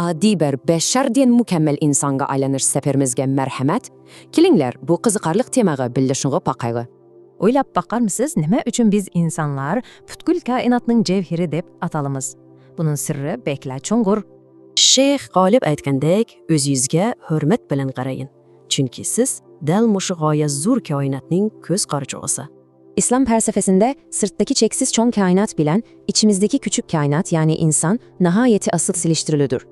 adi bir beşerden mükemmel insanga aylanış seperimizge merhamet. Kelingler, bu qiziqarliq temaga birlashingga paqaygi. O'ylab baqarmisiz, nima uchun biz insonlar butkul koinotning jevhiri deb atalamiz? Buning sirri bekla cho'ng'ur. Sheyx G'olib aytgandek, o'zingizga hurmat bilan qaraying. Chunki siz dal mushu g'oya zo'r koinotning ko'z qarchug'isi. İslam felsefesinde sırttaki çeksiz çoğun kainat bilen, içimizdeki küçük kainat yani insan nihayeti asıl siliştirilüdür.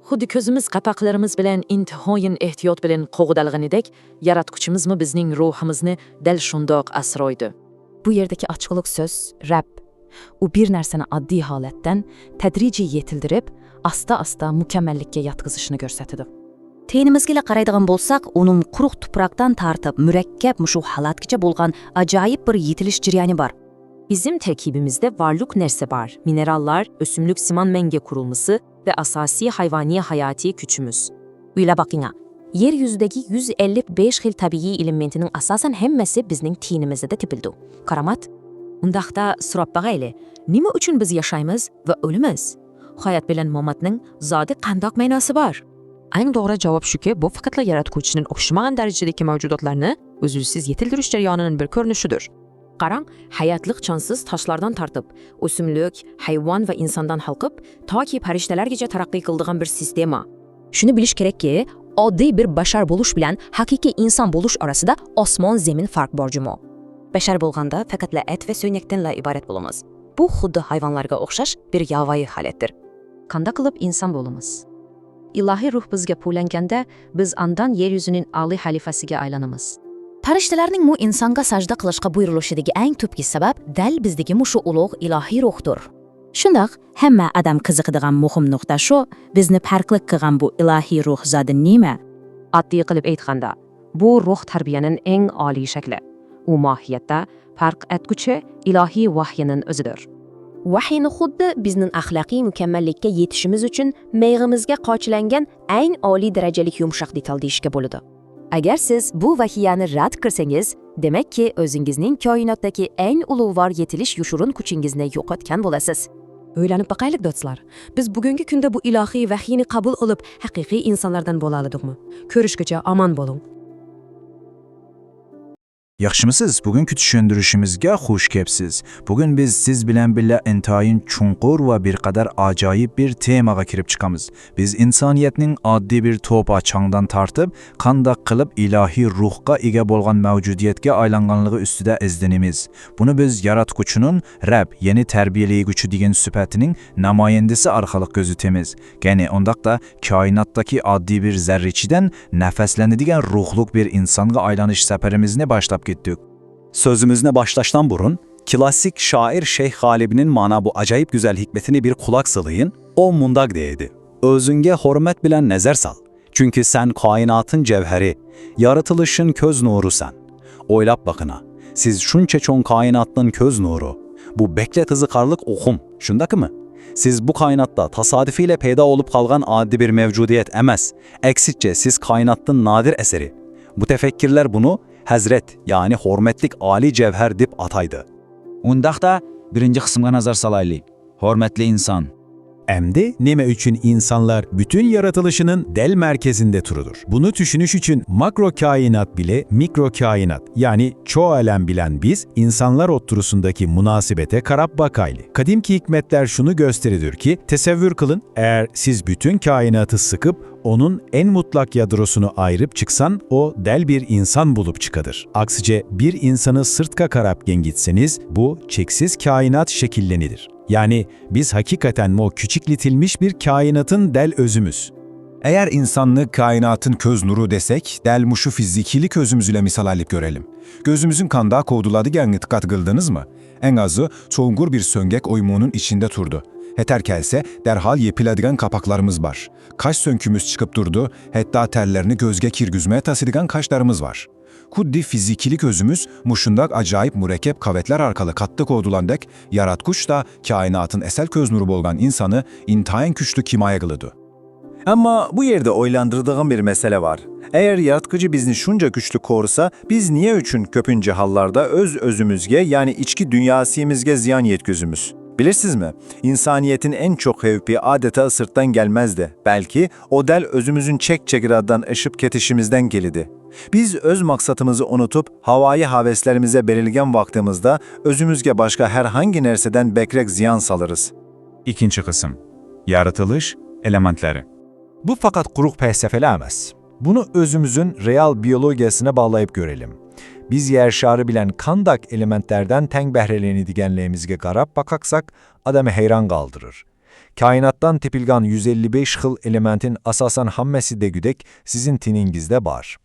Xuddi ko'zimiz qapaqlarimiz bilan intihoyin ehtiyot bilan qo'g'dalg'anidek, yaratquchimizmi bizning ruhimizni dal shundoq asroydi. Bu yerdeki açıklık söz Rab. U bir narsani oddiy holatdan tadrijiy yetildirib, asta-asta mukammallikka yatkazishini ko'rsatadi. Tenimizga qaraydigan bo'lsak, uning quruq tuproqdan tartib murakkab mushu holatgacha bo'lgan ajoyib bir yetilish jarayoni bor. Bizim terkibimizde varlık nerse var. Minerallar, ösümlük siman menge kurulması ve asasi hayvani hayati küçümüz. Uyla bakına. Yeryüzündeki 155 xil tabii elementinin asasen hemmesi bizning tinimizde de tepildi. Karamat, undaqda surab bagayli. Nima uchun biz yaşaymiz ve ölümüz? Hayat bilen momatning zodi qandoq ma'nosi bor? Eng to'g'ri javob shuki, bu faqatla yaratuvchining o'xshamagan darajadagi mavjudotlarni uzluksiz yetildirish jarayonining bir ko'rinishidir. Qarang, hayatliq jonsiz toshlardan tartib, o'simlik, hayvon va insondan halqib, toki farishtalargacha taraqqiy qildigan bir sistema. Shuni bilish kerakki, oddiy bir bashar bo'lish bilan haqiqiy inson bo'lish orasida osmon zamin farq bor jumo. Bashar bo'lganda faqatla et va so'ynakdanla iborat bo'lamiz. Bu xuddi hayvonlarga o'xshash bir yovvoyi holatdir. Qanday qilib inson bo'lamiz? İlahi ruh bizga po'langanda, biz andan yeryüzünün ali halifasiga aylanamiz. Farishtalarning mu insonga sajda qilishga buyurilishidagi eng tubki sabab dal bizdagi mushu ulug' ilohiy ruhdir. Shundoq, hamma odam qiziqadigan muhim nuqta shu, bizni farqli qilgan bu ilohiy ruh zodi nima? Oddiy qilib aytganda, bu ruh tarbiyaning eng oliy shakli. U mohiyatda farq etguchi ilohiy vahyining o'zidir. Vahyini xuddi bizning axloqiy mukammallikka yetishimiz uchun meyg'imizga qochilangan eng oliy darajalik yumshoq detal deyishga bo'ladi. Agar siz bu vahiyani rad qilsangiz, demakki o'zingizning koinotdagi eng ulug'vor yetilish yoshirin kuchingizni yo'qotgan bo'lasiz. O'ylanib baqaylik do'stlar. Biz bugungi kunda bu ilohiy vahyini qabul qilib, haqiqiy insonlardan bo'la oladikmi? Ko'rishgacha omon bo'ling. Yaxshimisiz? Bugungi tushuntirishimizga xush kelibsiz. Bugun biz siz bilan birga intayin chunqur va bir qadar ajoyib bir temaga kirib chiqamiz. Biz insoniyatning oddiy bir to'pa changdan tartib, qanday qilib ilohiy ruhga ega bo'lgan mavjudiyatga aylanganligi ustida izlanamiz. Buni biz yaratquchining Rab, ya'ni tarbiyalayguchi degan sifatining namoyandasi orqali ko'zitamiz. Ya'ni undaqda koinotdagi oddiy bir zarrachidan nafaslanadigan ruhlik bir insonga aylanish safarimizni boshlab gittik. Sözümüzne başlaştan burun, klasik şair Şeyh G'olib'nin mana bu acayip güzel hikmetini bir kulak sılayın, o mundak deydi. Özünge hürmet bilen nezer sal. Çünkü sen kainatın cevheri, yaratılışın köz nuru sen. Oylap bakına, siz şunça çoğun kainatın köz nuru. Bu beklet ızıkarlık okum, şundaki mi? Siz bu kainatta tasadifiyle peyda olup kalgan adi bir mevcudiyet emez. Eksitçe siz kainatın nadir eseri. Bu tefekkirler bunu Hazret, yani hürmetlik Ali cevher dip ataydı. Undaqda birinci qismga nazar salaylik. Hürmetli insan. Emdi, neme üçün insanlar bütün yaratılışının del merkezinde turudur. Bunu düşünüş için makro kainat bile mikro kainat, yani çoğu alem bilen biz, insanlar oturusundaki münasibete karab bakaylı. Kadimki hikmetler şunu gösteridir ki, tesevvür kılın, eğer siz bütün kainatı sıkıp, onun en mutlak yadrosunu ayırıp çıksan, o del bir insan bulup çıkadır. Aksice bir insanı sırtka karab gitseniz, bu çeksiz kainat şekillenidir. Yani biz hakikaten o küçükletilmiş bir kainatın del özümüz. Eğer insanlık kainatın köz nuru desek, del muşu fizikilik özümüzüyle misal alıp görelim. Gözümüzün kanda kovduladıgan dikkat kıldınız mı? En azı çoğungur bir söngek oymunun içinde turdu. Heter kelse derhal yepiladigan kapaklarımız var. Kaş sönkümüz çıkıp durdu, hatta terlerini gözge kirgüzmeye tasıdigan kaşlarımız var. Kuddi fizikilik özümüz muşundak acayip mürekkep kavetler arkalı kattı kodulandek, yaratkuş da kainatın esel köz nuru bolgan insanı intayin küçlü kimaya kılıdı. Ama bu yerde oylandırdığım bir mesele var. Eğer yaratıcı bizni şunca güçlü korusa, biz niye üçün köpünce hallarda öz özümüzge yani içki dünyasımızge ziyan yetközümüz? Bilirsizmi? İnsaniyetin en çok hevpi adeta sırttan gelmezdi. Belki o del özümüzün çek-çekiradan eşip ketişimizden gelidi. Biz öz maksatımızı unutup havayı haveslerimize belirgen vaktimizde özümüzge başka herhangi nerseden bekrek ziyan salırız. İkinci kısım. Yaratılış elementleri. Bu fakat quruq fəlsəfəli emas. Bunu özümüzün real biyologiyasına bağlayıp görelim. Biz yer şarı bilen kandak elementlerden təng bəhrəliyini digənliyimizge qarab bakaksak adamı heyran qaldırır. Kainattan tepilgan 155 xil elementin asasan hammasi degüdek sizin tiningizde var.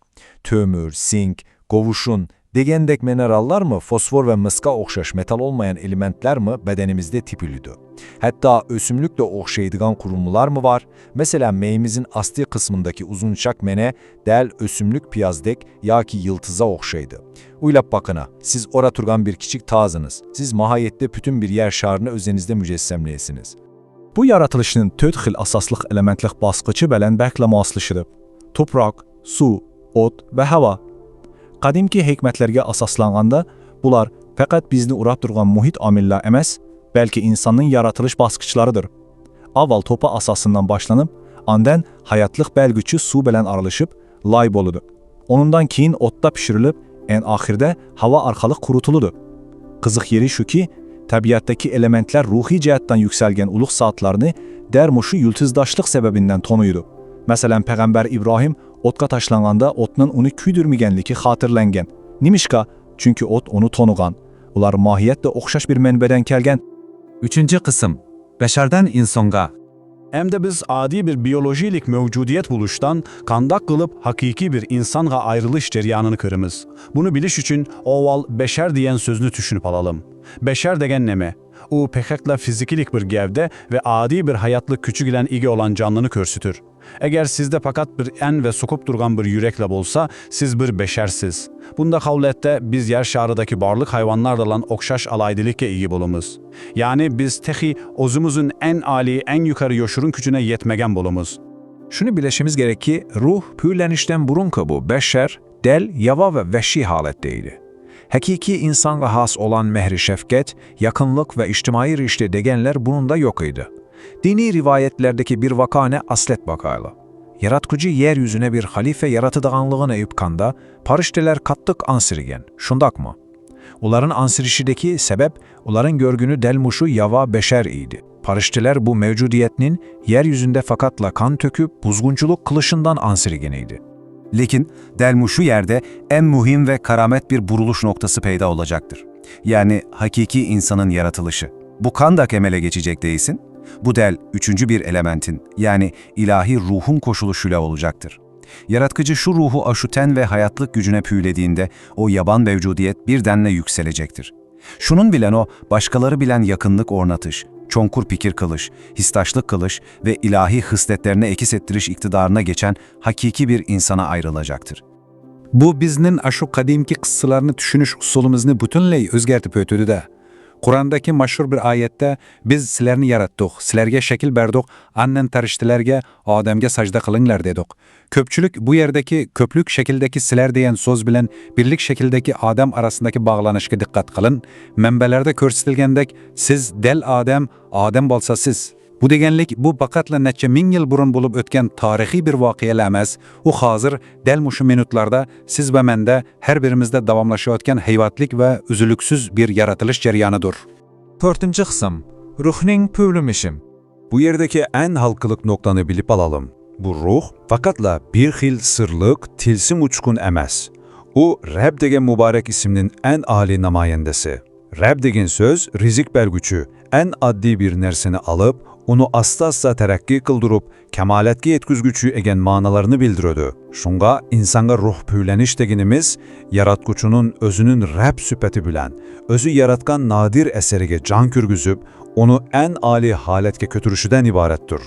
Tömür, sink, qovuşun, degendek minerallar mı, fosfor ve mıska oxşaş metal olmayan elementler mi bedenimizde tipilüdü. Hatta ösümlükle oxşaydıgan kurumlar mı var? Mesela meyimizin asli kısmındaki uzunçak mene del ösümlük piyazdek ya ki yıltıza oxşaydı. Uylap bakına, siz ora turgan bir kiçik tazınız. Siz mahayette bütün bir yer şarını özenizde mücessemleyesiniz. Bu yaratılışının töt xil asaslıq elementlik basqıcı belən bərklə maslışıdır. Toprak, su, ot ve hava. Qadimki hikmetlerge asaslanğanda bular faqat bizni urab durğan muhit amillər emas, belki insanın yaratılış basqıçlarıdır. Aval topa asasından başlanıp, andan hayatlıq bəlgüçü su belən aralışıp, lay boludu. Onundan keyin otda pişirilip, en ahirde hava arqalıq qurutuludu. Qızıq yeri şu ki, tabiattaki elementler ruhi cihettan yükselgen uluq saatlarını dermuşu yültüzdaşlıq sebebinden tonuydu. Mesela Peygamber İbrahim otqa taşlanğanda otnun onu küydürmügenliki hatırlangen. Nimişka? Çünkü ot onu tonugan. Ular mahiyetle oxşaş bir menbeden kelgen. Üçüncü kısım. Beşerden insonga. Hem de biz adi bir biyolojilik mevcudiyet buluştan kandak kılıp hakiki bir insanğa ayrılış ceryanını kırımız. Bunu biliş için oval beşer diyen sözünü düşünüp alalım. Beşer degen neme? O pekekla fizikilik bir gevde ve adi bir hayatlık küçük ilen igi olan canlını körsütür. Eğer sizde fakat bir en ve sokup durgan bir yürekle bolsa, siz bir beşersiz. Bunda kavlette biz yer şarıdaki barlık hayvanlarla olan okşaş alaydilikle iyi bolumuz. Yani biz tehi ozumuzun en ali, en yukarı yoşurun gücüne yetmegen bolumuz. Şunu bileşimiz gerek ki ruh pürlenişten burun bu beşer, del, yava ve vəhşi haletteydi. Hakiki insana has olan mehri şefket, yakınlık ve içtimai rişte degenler bunun da yok idi. Dini rivayetlerdeki bir vakane aslet bakayla. Yaratkıcı yeryüzüne bir halife yaratıdağanlığına yıpkanda, parişteler kattık ansirigen, şundak mı? Uların ansirişideki sebep, uların görgünü delmuşu yava beşer idi. Parişteler bu mevcudiyetinin yeryüzünde fakatla kan töküp buzgunculuk kılışından ansirigeniydi. Lekin delmuşu yerde en mühim ve karamet bir buruluş noktası peyda olacaktır. Yani hakiki insanın yaratılışı. Bu kandak emele geçecek değilsin. Bu del üçüncü bir elementin yani ilahi ruhun koşuluşuyla olacaktır. Yaratkıcı şu ruhu aşuten ve hayatlık gücüne püylediğinde o yaban mevcudiyet birdenle yükselecektir. Şunun bilen o başkaları bilen yakınlık ornatış, çonkur pikir kılış, histaşlık kılış ve ilahi hısletlerine ekis ettiriş iktidarına geçen hakiki bir insana ayrılacaktır. Bu biznin aşu kadimki kıssalarını düşünüş usulümüzünü bütünley özgertip ötüdü de. Kur'an'daki maşhur bir ayette biz sizlerini yarattık, sizlerge şekil berdik, annen tarıştilerge Adem'ge sajda kılınlar dedik. Köpçülük bu yerdeki köplük şekildeki sizler diyen söz bilen birlik şekildeki Adem arasındaki bağlanışka dikkat kılın. Menbelerde körsetilgendek siz del Adem, Adem bolsa siz. Bu degenlik bu bakatla neçe min yıl burun bulup ötken tarihi bir vakıya emas. O hazır del muşu minutlarda siz ve mende her birimizde davamlaşıyor ötken heyvatlik ve üzülüksüz bir yaratılış ceryanıdır. 4. kısım. Ruhning püvlümişim. Bu yerdeki en halkılık noktanı bilip alalım. Bu ruh fakatla bir xil sırlık, tilsim uçkun emas. O Rab degen mübarek isimnin en âli namayendesi. Rab degen söz rizik bergüçü, en addi bir nerseni alıp onu asla terakki kıldırıp kemaletki yetküzgüçü egen manalarını bildirödü. Şunga insanga ruh püyleniş deginimiz, yaratkuçunun özünün Rab süpeti bilen, özü yaratkan nadir eserige can kürgüzüp, onu en ali haletke kötürüşüden ibarettir.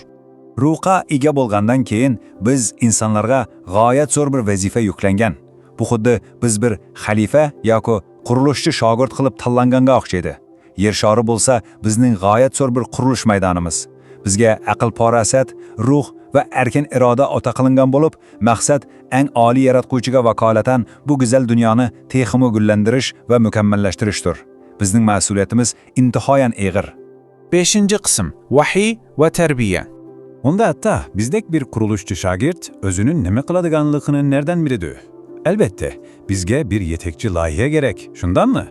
Ruhqa ega bolgandan keyin biz insonlarga g'oyat zo'r bir vazifa yuklangan. Bu xuddi biz bir xalifa yoki qurilishchi shogird qilib tanlanganga o'xshaydi. Yer shari bo'lsa bizning g'oyat zo'r bir qurilish maydonimiz. Bizga aql porasat, ruh va erkin iroda ota qilingan bo'lib, maqsad eng oliy yaratquvchiga vakolatan bu go'zal dunyoni texmo gullantirish va mukammallashtirishdir. Bizning mas'uliyatimiz intihoyan eg'ir. 5. qism Vahiy va tarbiya. Onda hatta bizdek bir kuruluşçu şagirt özünün neme qiladiganligini nereden biledi? Elbette bizge bir yetekçi layihə gerek. Şundan mı?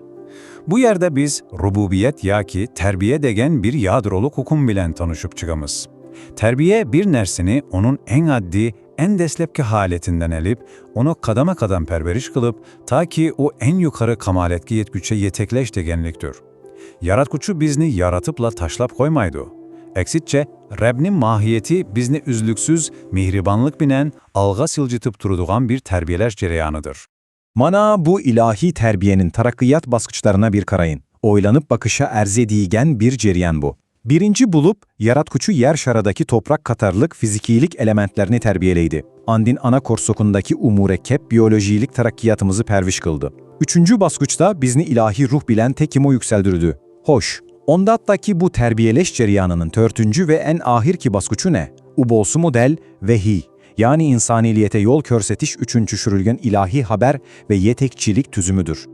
Bu yerde biz rububiyet yaki terbiye degen bir yadroluk hukum bilen tanışıp çıkamız. Terbiye bir nersini onun en addi, en deslepki haletinden elip, onu kadama kadam perveriş kılıp, ta ki o en yukarı kamaletki yetgüçe yetekleş degenliktir. Yaratkuçu bizni yaratıpla taşlap koymaydı. Eksitçe, Reb'nin mahiyeti bizni üzlüksüz, mihribanlık binen, alga silcitip turuduğan bir terbiyeleş cereyanıdır. Mana bu ilahi terbiyenin tarakkiyat baskıçlarına bir karayın. Oylanıp bakışa erzediğigen bir cereyan bu. Birinci bulup, yaratkuçu yer şaradaki toprak katarlık fizikilik elementlerini terbiyeleydi. Andin ana korsokundaki umurekkep biyolojilik tarakkiyatımızı perviş kıldı. Üçüncü baskıçta bizni ilahi ruh bilen tekimo yükseldirdi. Hoş, ondattaki bu terbiyeleş cereyanının törtüncü ve en ahirki baskıçı ne? Ubolsu model vehiy. Yani insaniliyete yol körsetiş üçüncü şürülgen ilahi haber ve yetekçilik tüzümüdür.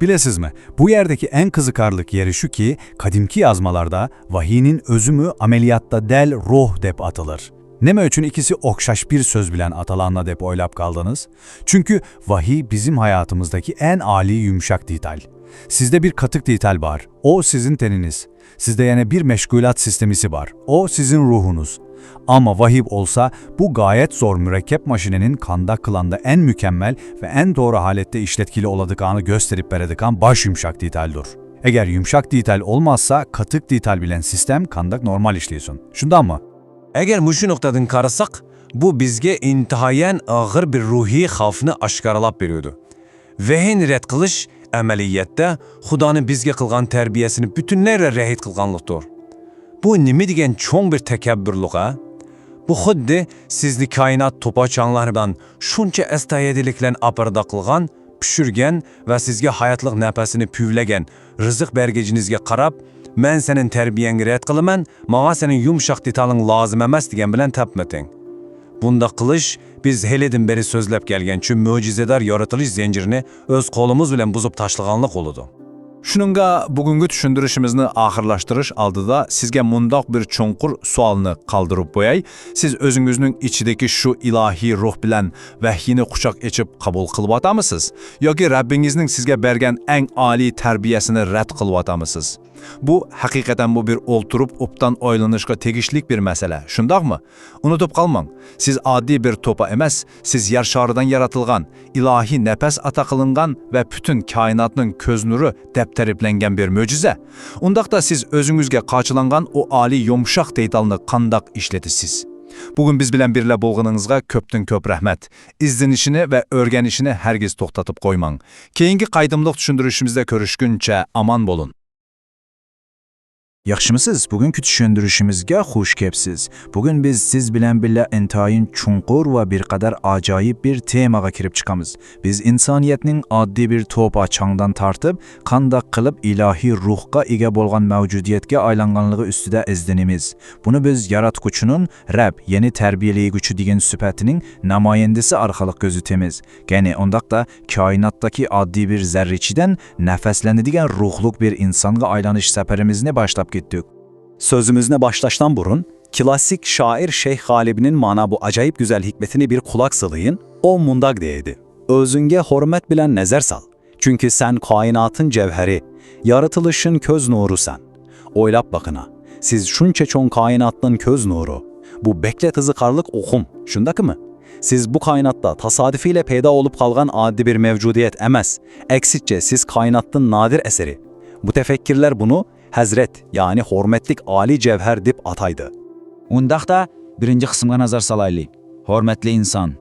Bilesiz mi? Bu yerdeki en kızıkarlık yeri şu ki, kadimki yazmalarda vahiyinin özümü ameliyatta del ruh dep atılır. Neme üçün ikisi okşaş bir söz bilen atalanla dep oylap kaldınız? Çünkü vahiy bizim hayatımızdaki en âli yumuşak dital. Sizde bir katık dital var, o sizin teniniz. Sizde yani bir meşgulat sistemisi var, o sizin ruhunuz. Ama vahiy olsa bu gayet zor mürekkep maşinenin kanda kılanda en mükemmel ve en doğru halette işletkili oladıkanı gösterip beredikan baş yumuşak ditaldur. Eğer yumuşak dital olmazsa katık dital bilen sistem kandak normal işliyorsun. Şundan mı? Eğer muşu noktadan karasak, bu bizge intihayen ağır bir ruhi xavfını aşkaralap veriyordu. Vehin red kılış, əməliyyətdə Xudanın bizge kılgan terbiyesini bütünlerle rəhid kılganlıqdır. Bu nimi degen çoğun bir tekebbürlük ha? Bu xuddi sizni kainat topaçanlardan şunca estayediliklen apırda kılgan, püşürgen ve sizge hayatlıq nəpəsini püvlegen, rızık bergecinizge qarab, mən senin terbiyeni red kılımen, mağa senin yumuşak ditalın lazım emas degen bilen tapmetin. Bunda kılış, biz heledin beri sözlep gelgen çün möcizedar yaratılış zincirini öz kolumuz bilen buzup taşlıganlık oludu. Şununla bugünkü düşündürüşümüzünü ahırlaştırış aldıda sizge mundaq bir çonkur sualını kaldırıp boyay. Siz özünüzün içideki şu ilahi ruh bilen vahyini kuşak içip kabul kılıp atamısınız? Yoki Rabbinizin sizge bergen en ali terbiyesini red kılıp atamısınız? Bu hakikaten bu bir olturup uptan oylanışka tegişlik bir mesele. Şundaq mı? Unutup kalmang. Siz adi bir topa emas, siz yer şarıdan yaratılgan, ilahi nefes atakılıngan ve bütün kainatının köz nuru depteriplengen bir möcize. Undaqda siz özünüzge kaçılangan o ali yumuşak deytalını kandak işletisiz. Bugün biz bilen birle bolğununuzga köptün köp rahmet. İzlenişini ve örgenişini hergiz toxtatıp koymang. Keyingi qaydımlıq düşündürüşümüzde körüşkünçe aman bolun. Yaxşımısınız? Bugünkü düşündürüşümüzge hoş kepsiz. Bugün biz siz bilen bile intayın çunqur ve bir kadar acayip bir temaga kirip çıkamız. Biz insaniyetinin addi bir topa çangdan tartıp, kandak kılıp ilahi ruhga ege bolgan mevcudiyetge aylanganlığı üstüde izlenimiz. Bunu biz yaratkuçunun Rab, yeni terbiyeliği gücü degen süpetinin namayendesi arkalık gözütemiz. Gene ondakta kainattaki addi bir zerriçiden nefeslendi degen ruhluk bir insanga aylanış seperimizini başlap gittik. Sözümüzne başlaştan burun, klasik şair Şeyh Galibi'nin mana bu acayip güzel hikmetini bir kulak sılayın, o mundag deydi. Özünge hürmet bilen nezer sal. Çünkü sen kainatın cevheri, yaratılışın köz nuru sen. Oylap bakına, siz şunça çoğun kainatın köz nuru. Bu beklet hızıkarlık okum, şundaki mı? Siz bu kainatta tasadifiyle peyda olup kalgan addi bir mevcudiyet emez. Eksitçe siz kainattın nadir eseri. Bu tefekkirler bunu Hazret yani hürmetlik Ali cevher dip ataydı. Undaqda birinci kısımga nazar salaylı. Hürmetli insan.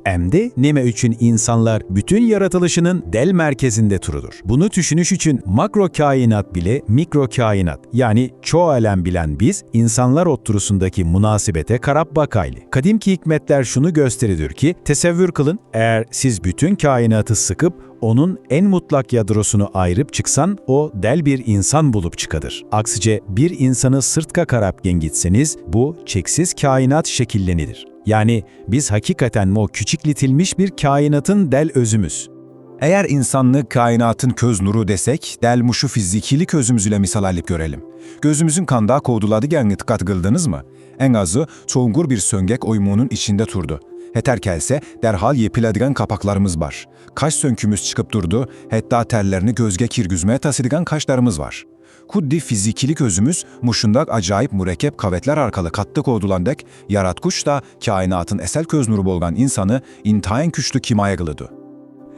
Emde neme üçün insanlar bütün yaratılışının del merkezinde turudur. Bunu düşünüş için makro kainat bile mikro kainat yani çoğu alem bilen biz insanlar oturusundaki münasebete karab bakaylı. Kadimki hikmetler şunu gösteridir ki tesevvür kılın eğer siz bütün kainatı sıkıp onun en mutlak yadrosunu ayırıp çıksan o del bir insan bulup çıkadır. Aksice bir insanı sırtka karapken gitseniz bu çeksiz kainat şekillenidir. Yani biz hakikaten o küçükletilmiş bir kainatın del özümüz. Eğer insanlığı kainatın köz nuru desek, del muşu fizikili közümüzüyle misal alıp görelim. Gözümüzün kanda kovduladıgen dikkat kıldınız mı? En azı çoğungur bir söngek oymunun içinde turdu. Heter kelse derhal yepiladigan kapaklarımız var. Kaş sönkümüz çıkıp durdu, hatta terlerini gözge kirgüzmeye tasıdigan kaşlarımız var. Kuddi fizikili közümüz muşundak acayip mürekkep kavetler arkalı kattık odulandek, yaratkuş da kainatın esel köz nuru bolgan insanı intayin küçlü kimaya kılıdı.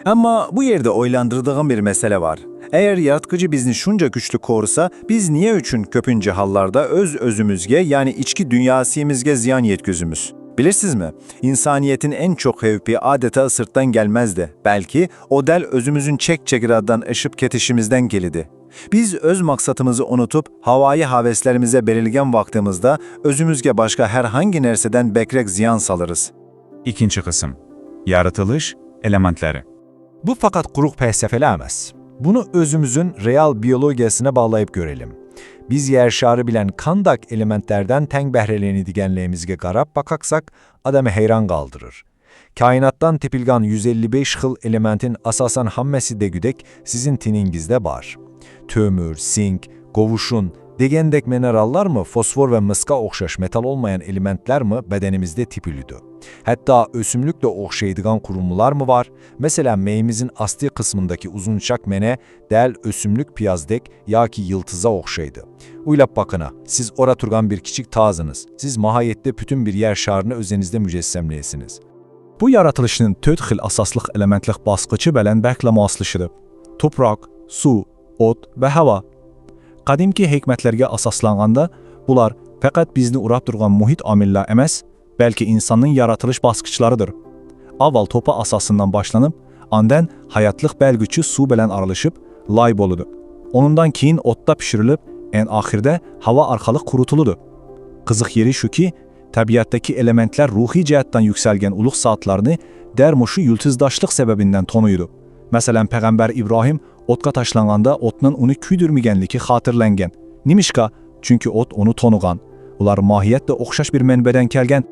Ama bu yerde oylandırdığım bir mesele var. Eğer yaratıcı bizni şunca güçlü korusa, biz niye üçün köpünce hallarda öz özümüzge yani içki dünyasımızge ziyan yetközümüz? Bilirsiniz mi? İnsaniyetin en çok hevpi adeta sırttan gelmezdi. Belki o del özümüzün çekiradan ışıp ketişimizden gelidi. Biz öz maksatımızı unutup havai haveslerimize belirgen vaktimizde özümüzge başka herhangi nerseden bekrek ziyan salırız. İkinci kısım. Yaratılış elementleri. Bu fakat kuruk felsefeli emas. Bunu özümüzün real biyolojisine bağlayıp görelim. Biz yer şarı bilen kandak elementlerden teng behreleni digenliğimizge qarab bakaksak adamı heyran kaldırır. Kainattan tepilgan 155 xil elementin asasan hammesi degüdek sizin tiningizde var. Tömür, sink, govuşun, degendek minerallar mı, fosfor ve mıska okşaş metal olmayan elementler mi bedenimizde tipilüdü. Hatta ösümlükle okşaydıgan kurumlar mı var? Mesela meyimizin asli kısmındaki uzunçak mene del ösümlük piyazdek ya ki yıltıza okşaydı. Uylap bakına, siz ora turgan bir kiçik tazınız. Siz mahiyette bütün bir yer şarını özenizde mücessemleyesiniz. Bu yaratılışının töt xil asaslık elementlik baskıcı bələn bəklə muaslışıdır. Toprak, su, ot ve hava. Qadimki hikmetlerge asaslanğanda bular faqat bizni urab durgan muhit amillər emas, belki insanın yaratılış baskıçlarıdır. Aval topa asasından başlanıp, anden hayatlık belgüçü su bilen aralışıp, lay boludu. Onundan keyin otta pişirilip, en ahirde hava arkalık kurutuludu. Kızık yeri şu ki, tabiattaki elementler ruhi cihettan yükselgen uluq saatlarını dermoşu yültüzdaşlık sebebinden tonuydu. Mesela Peygamber İbrahim otka taşlanğanda otnun onu küydürmügenliki hatırlengen. Nimişka? Çünkü ot onu tonugan. Ular mahiyetle okşaş bir menbeden kelgen.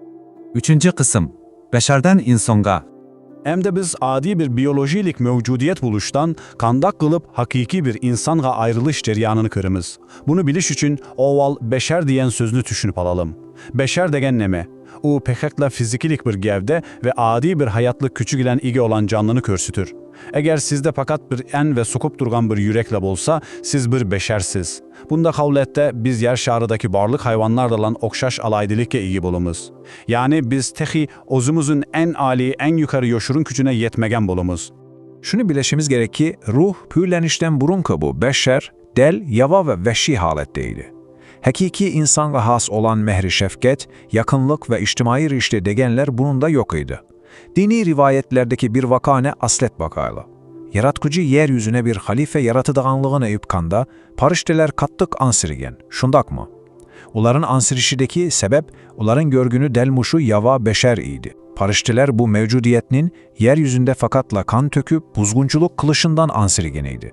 Üçüncü kısım. Beşerden insonga. Hem de biz adi bir biyolojilik mevcudiyet buluştan kandak kılıp hakiki bir insanğa ayrılış ceryanını kırımız. Bunu biliş için oval beşer diyen sözünü düşünüp alalım. Beşer degen neme? O pekekle fizikilik bir gevde ve adi bir hayatlık küçük ilen igi olan canlını körsütür. Eğer sizde fakat bir en ve sokup durgan bir yürekle bolsa, siz bir beşersiz. Bunda kavlette biz yer şarıdaki barlık hayvanlarla lan okşaş alaydilikle iyi bolumuz. Yani biz tehi ozumuzun en ali, en yukarı yoşurun küçüne yetmegen bolumuz. Şunu bileşimiz gerek ki, ruh pürlenişten burun bu beşer, del, yava ve veşi haletteydi. Hakiki insana has olan mehri şefket, yakınlık ve içtimai rişte degenler bunun da yok idi. Dini rivayetlerdeki bir vakane aslet vakayla. Yaratkıcı yeryüzüne bir halife yaratıdığanlığını ipkanda, parişteler kattık ansirigen. Şundak mı? Uların ansirişideki sebep, uların görgünü delmuşu yava beşer idi. Parişteler bu mevcudiyetinin yeryüzünde fakatla kan töküp buzgunculuk kılışından ansirigeniydi.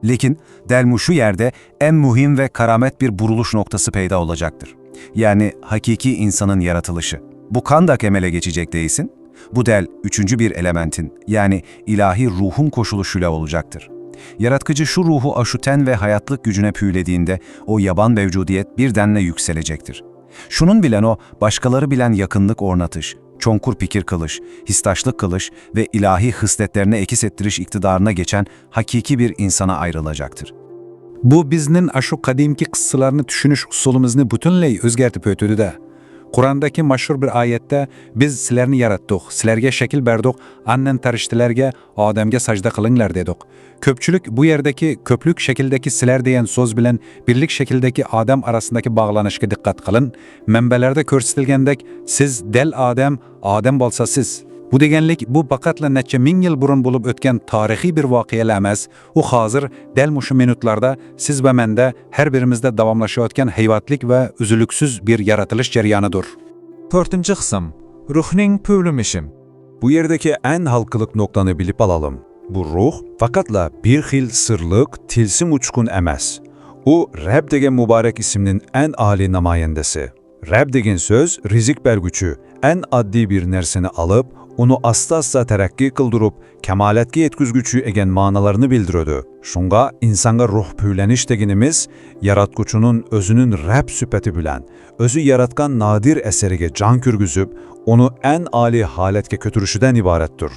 Lekin delmuşu yerde en mühim ve karamet bir buruluş noktası peyda olacaktır. Yani hakiki insanın yaratılışı. Bu kandak emele geçecek değilsin. Bu del üçüncü bir elementin yani ilahi ruhun koşuluşuyla olacaktır. Yaratkıcı şu ruhu aşuten ve hayatlık gücüne püylediğinde o yaban mevcudiyet birdenle yükselecektir. Şunun bilen o başkaları bilen yakınlık ornatış, çonkur pikir kılış, histaşlık kılış ve ilahi hısletlerine ekis ettiriş iktidarına geçen hakiki bir insana ayrılacaktır. Bu biznin aşu kadimki kıssalarını düşünüş usulümüzni bütünley özgertip ötüdü de. Kur'an'daki maşhur bir ayette biz sizlerini yarattık, sizlerge şekil berdik, annen tarıştilerge, Adem'ge sajda kılınlar dedik. Köpçülük bu yerdeki köplük şekildeki sizler diyen söz bilen birlik şekildeki Adem arasındaki bağlanışka dikkat kılın. Menbelerde körsetilgendek siz del Adem, Adem bolsa siz. Bu degenlik bu bakatla neçe min yıl burun bulup ötken tarihi bir vakiyel emez. O hazır del muşu minutlarda siz ve mende her birimizde davamlaşıyotken heyvatlik ve üzülüksüz bir yaratılış ceryanıdır. 4. kısım. Ruhning püvlümişim. Bu yerdeki en halkılık noktanı bilip alalım. Bu ruh fakatla bir xil sırlık, tilsim uçkun emez. O Rab degen mübarek isimnin en âli namayendesi. Rab degen söz rizik bergüçü, en addi bir nerseni alıp Onu asta-asta terakki kıldırıp, kemaletki yetkizgüçü egen manalarını bildirödü. Şunga insanga ruh püyleniş deginimiz, yaratkuçunun özünün Rab süpeti bilen, özü yaratkan nadir eseriga can kürgüzüp, onu en ali haletke kötürüşüden ibarettir.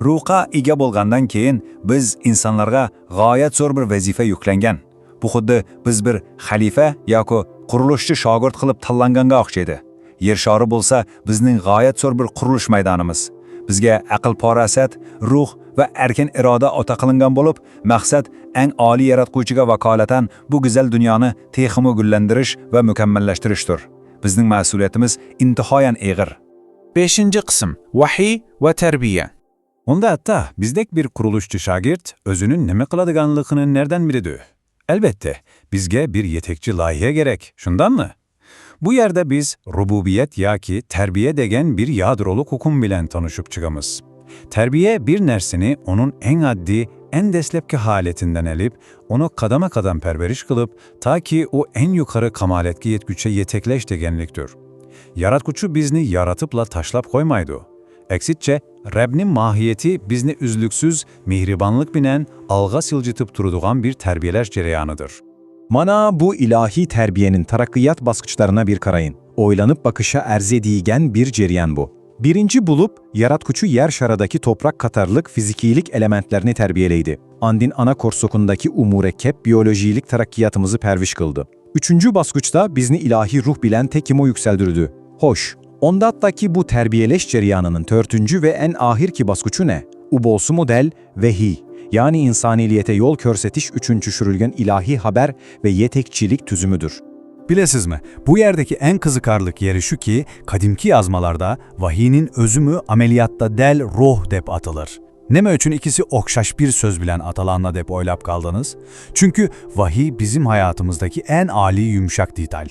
Ruhqa ega bo'lgandan keyin biz insonlarga g'oyat zo'r bir vazifa yuklangan. Bu xuddi biz bir xalifa yoki qurilishchi shogird qilib tanlanganga o'xshaydi. Yer shari bo'lsa bizning g'oyat zo'r bir qurilish maydonimiz. Bizga aql parasat, ruh va erkin iroda ota qilingan bo'lib, maqsad eng oliy yaratuvchiga vakolatan bu go'zal dunyoni texmo gullantirish va mukammallashtirishdir. Bizning mas'uliyatimiz intihoyan eg'ir. 5. qism Vahiy ve terbiye. Onda hatta bizdek bir kuruluşçu şagirt özünün neme kıladiganlığının nereden bilidi? Elbette bizge bir yetekçi layihe gerek. Şundan mı? Bu yerde biz rububiyet yaki terbiye degen bir yadroluk hukum bilen tanışıp çıkamız. Terbiye bir nersini onun en addi, en deslepki haletinden elip, onu kadama kadam perveriş kılıp, ta ki o en yukarı kamaletki yetküçe yetekleş degenliktir. Yaratkuçu bizni yaratıpla taşlap koymaydı. Eksitçe, Rab'nin mahiyeti bizni üzlüksüz, mihribanlık binen, alga silcitıp turuduğan bir terbiyeleş cereyanıdır. Mana bu ilahi terbiyenin tarakkiyat baskıçlarına bir karayın. Oylanıp bakışa erzediğigen bir cereyan bu. Birinci bulup, yaratkuçu yer şaradaki toprak katarlık fizikilik elementlerini terbiyeleydi. Andin ana korsokundaki umurekkep biyolojilik tarakkiyatımızı perviş kıldı. Üçüncü baskıçta bizni ilahi ruh bilen tekimo yükseldirdi. Hoş, ondattaki bu terbiyeleş cereyanının törtüncü ve en ahirki baskıçı ne? Ubolsu model vehiy, yani insaniliyete yol körsetiş üçüncü şürülgen ilahi haber ve yetekçilik tüzümüdür. Bilesiz mi? Bu yerdeki en kızıkarlık yeri şu ki, kadimki yazmalarda vahiyinin özümü ameliyatta del ruh dep atılır. Neme üçün ikisi okşaş bir söz bilen atalanla dep oylap kaldınız? Çünkü vahiy bizim hayatımızdaki en âli yumuşak dital.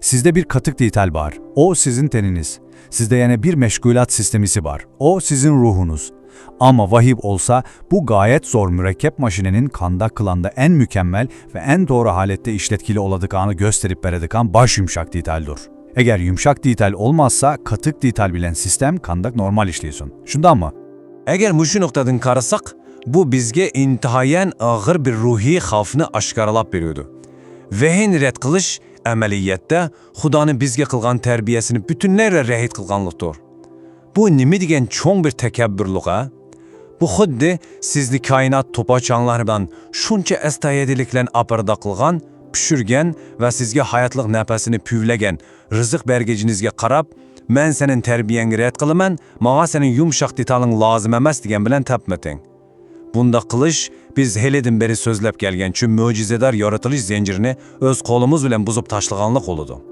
Sizde bir katık dital var, o sizin teniniz. Sizde yani bir meşgulat sistemisi var, o sizin ruhunuz. Ama vahiy olsa bu gayet zor mürekkep maşinenin kanda kılanda en mükemmel ve en doğru halette işletkili oladıkanı gösterip beredikan baş yumuşak ditaldur. Eğer yumuşak dital olmazsa katık dital bilen sistem kandak normal işliyorsun. Şundan mı? Eğer muşu noktadan karasak, bu bizge intihayen ağır bir ruhi xavfni aşkaralap veriyordu. Vehin red kılış, ameliyette Xudanın bizge kılgan terbiyesini bütünlerle rehit kılganlıktır. Bu nimi degen çoğun bir tekebbürlük ha? Bu xuddi sizni kainat topaçanlardan şuncha estayediliklen aparda kılgan, pişürgen ve sizge hayatlık nefesini püvlegen rızık bergecinizge qarab, men senin terbiyeni red kılımen, mağa senin yumuşak ditalın lazım emas degen bilen tepmetin. Bunda kılış, biz helidin beri sözlep gelgen çün möcizedar yaratılış zincirini öz kolumuz bilen buzup taşlıganlık oludu.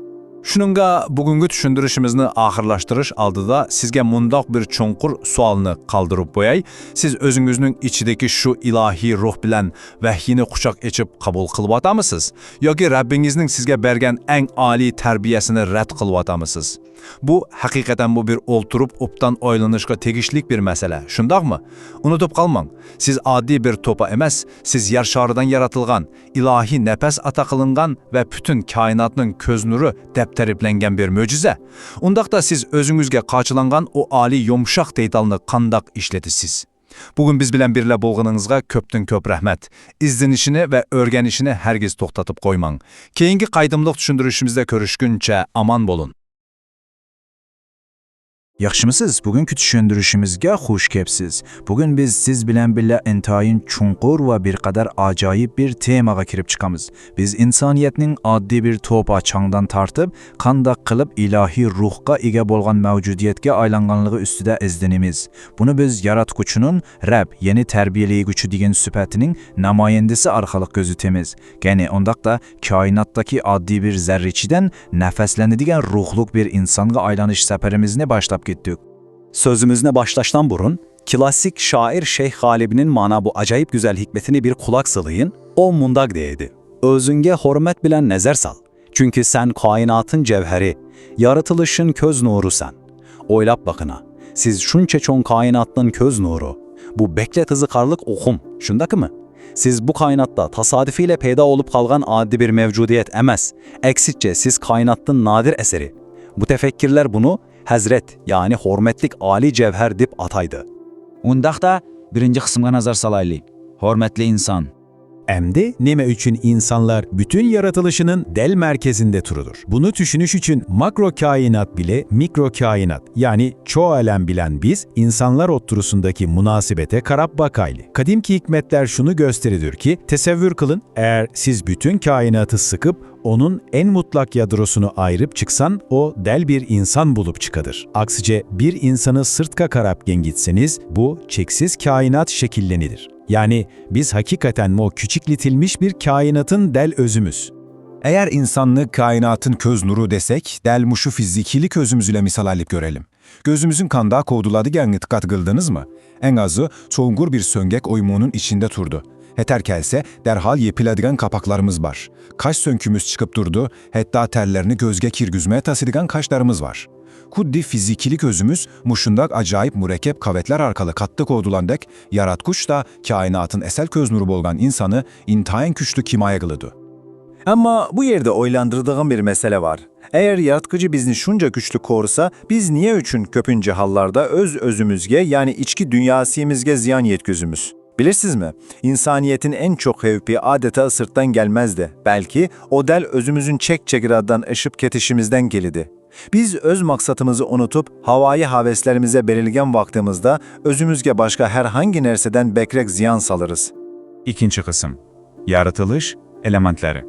Şununla bugünkü düşündürüşümüzü ahırlaştırış aldıda sizge mundaq bir çonqur sualını kaldırıp boyay. Siz özünüzün içideki şu ilahi ruh bilen vahyini kuşak içip kabul kılıp atamısınız? Yoki Rabbinizin sizge bergen en ali terbiyesini red kılıp atamısınız? Bu hakikaten bu bir olturup uptan oylanışka tegişlik bir mesele. Şundaq mı? Unutup kalmang. Siz adi bir topa emas, siz yer şarıdan yaratılgan, ilahi nefes ata kılıngan ve bütün kainatının köz nuru depteriplengen bir möcize. Undaqda siz özünüzge qaçılangan o ali yumşak deytalını qandaq işletisiz. Bugün biz bilen birle bolğanınızga köptün köp rahmet. İzlenişini ve örgenişini hergiz toxtatıp koymang. Keyingi qaydımlıq düşündürüşümüzde körüşkünçe aman bolun. Yaxşımısınız? Bugünkü düşündürüşümüzge hoş kepsiz. Bugün biz siz bilen bile intayin çunqur ve bir kadar acayip bir temaga kirip çıkamız. Biz insaniyetinin addi bir topa çangdan tartıp, qandaq kılıp ilahi ruhqa ega bolgan mevcudiyetge aylanganlığı üstüde izlenimiz. Bunu biz yaratkuçunun Rab, yeni terbiyeliği güçü degen süpetinin namayendisi arkalık gözütemiz. Gene ondaqda kainattaki addi bir zerriçiden nefeslendigen ruhluk bir insanga aylanış seperimizini başlap gittik. Sözümüzne başlaştan burun, klasik şair Şeyh Halib'nin mana bu acayip güzel hikmetini bir kulak sılayın, o mundak deydi. Özünge hürmet bilen nezer sal. Çünkü sen kainatın cevheri, yaratılışın köz nuru sen. Oylap bakına, siz şunça çoğun kainatın köz nuru. Bu beklet hızıkarlık okum, şundaki mı? Siz bu kainatta tasadifiyle peyda olup kalgan adi bir mevcudiyet emez. Eksitçe siz kainattın nadir eseri. Bu tefekkirler bunu Hazret, yani hormetlik Ali cevher dip ataydı. Undaqda birinci qismga nazar salaylik. Hurmatli inson. Emdi neme üçün insanlar bütün yaratılışının del merkezinde turudur. Bunu düşünüş için makro kainat bile mikro kainat yani çoğu alem bilen biz insanlar oturusundaki münasebete karab bakaylı. Kadimki hikmetler şunu gösteridir ki tesevvür kılın eğer siz bütün kainatı sıkıp onun en mutlak yadrosunu ayırıp çıksan o del bir insan bulup çıkadır. Aksice bir insanı sırtka karapgen gitseniz bu çeksiz kainat şekillenidir. Yani biz hakikaten o küçükletilmiş bir kainatın del özümüz. Eğer insanlık kainatın köz nuru desek, del muşu fizikili közümüz ile misal alıp görelim. Gözümüzün kanda kovduladıgen dikkat kıldınız mı? En azı çoğungur bir söngek oymunun içinde turdu. Heter kelse derhal yepiladigan kapaklarımız var. Kaş sönkümüz çıkıp durdu, hatta terlerini gözge kirgüzmeye tasıdigan kaşlarımız var. Kuddi fizikilik özümüz muşundak acayip mürekkep kavetler arkalı katlı koğdulandek, yaratkuş da kainatın esel köz nuru bolgan insanı intayin küçlü kimaya kılıdı. Ama bu yerde oylandırdığım bir mesele var. Eğer yaratıcı bizni şunca güçlü korusa, biz niye üçün köpünce hallarda öz özümüzge yani içki dünyasımızge ziyan yetközümüz? Bilirsiniz mi? İnsaniyetin en çok hevpi adeta sırttan gelmezdi. Belki o del özümüzün çekiradan ışıp ketişimizden gelidi. Biz öz maksatımızı unutup havai haveslerimize belirgen vaktimizde özümüzge başka herhangi nerseden bekrek ziyan salırız. İkinci kısım. Yaratılış elementleri.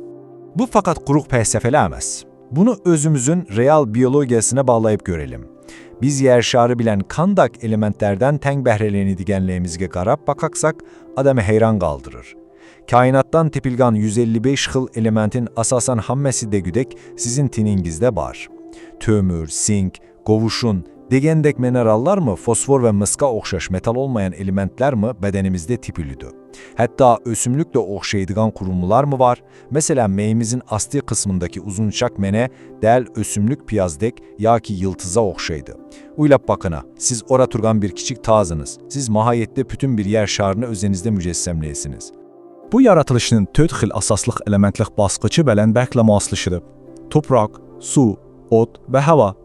Bu fakat kuruk felsefeler emas. Bunu özümüzün real biyolojisine bağlayıp görelim. Biz yer şarı bilen kandak elementlerden teng behreleni digenliğimizge qarab bakaksak adamı heyran kaldırır. Kainattan tipilgan 155 xil elementin asasan hammesi de güdek sizin tiningizde var. Tömür, sink, kovuşun, degendek minerallar mı, fosfor ve mıska okşaş metal olmayan elementler mi bedenimizde tipilüdü. Hatta ösümlükle okşaydıgan kurumlar mı var? Mesela meyimizin asli kısmındaki uzunçak mene del ösümlük piyazdek ya ki yıltıza okşaydı. Uylap bakına, siz ora turgan bir kiçik tazınız. Siz mahayette bütün bir yer şarını özenizde mücessemleyesiniz. Bu yaratılışının töt xil asaslık elementlik baskıcı belen bərklə maslışıdır. Toprak, su, ot ve hava.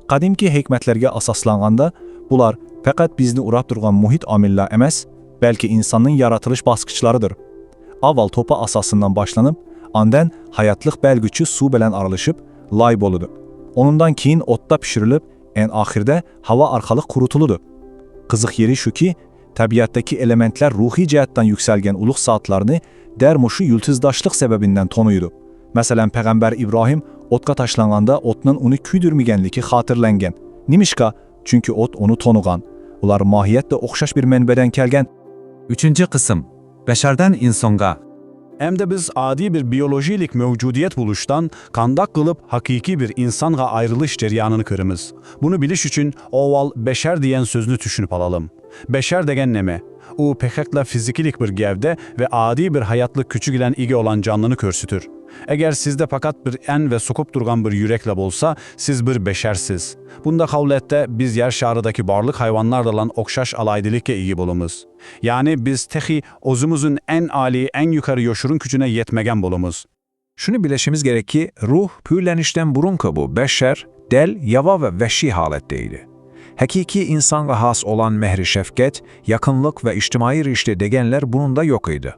Qadimki hikmetlerge asaslanğanda bular faqat bizni urab durğan muhit amillər emas, belki insanın yaratılış baskıçlarıdır. Aval topa asasından başlanıp, anden hayatlık belgüçü su bilen aralışıp, lay boludu. Onundan keyin otta pişirilip, en ahirde hava arkalık kurutuludu. Kızık yeri şu ki, tabiattaki elementler ruhi cihettan yükselgen uluk saatlerini dermuşu yültüzdaşlık sebebinden tonuydu. Mesela Peygamber İbrahim otka taşlanğanda otnun onu küydürmigenliki hatırlengen. Nimişka? Çünkü ot onu tonugan. Ular mahiyetle okşaş bir menbeden kelgen. Üçüncü kısım. Beşerden insonga. Hem de biz adi bir biyolojilik mevcudiyet buluştan kandak kılıp hakiki bir insanğa ayrılış ceryanını kırımız. Bunu biliş için oval beşer diyen sözünü düşünüp alalım. Beşer degen neme? O pekekle fizikilik bir gevde ve adi bir hayatlık küçük ilen igi olan canlını körsütür. Eğer sizde fakat bir en ve sokup durgan bir yürekle bolsa, siz bir beşersiz. Bunda kavlette biz yer şarıdaki barlık hayvanlarla olan okşaş alaydilikle iyi bolumuz. Yani biz tehi ozumuzun en ali, en yukarı yoşurun gücüne yetmegen bolumuz. Şunu bileşimiz gerek ki ruh pürlenişten burun bu beşer, del, yava ve veşi haletteydi. Hakiki insana has olan mehri şefket, yakınlık ve içtimai rişte degenler bunun da yok idi.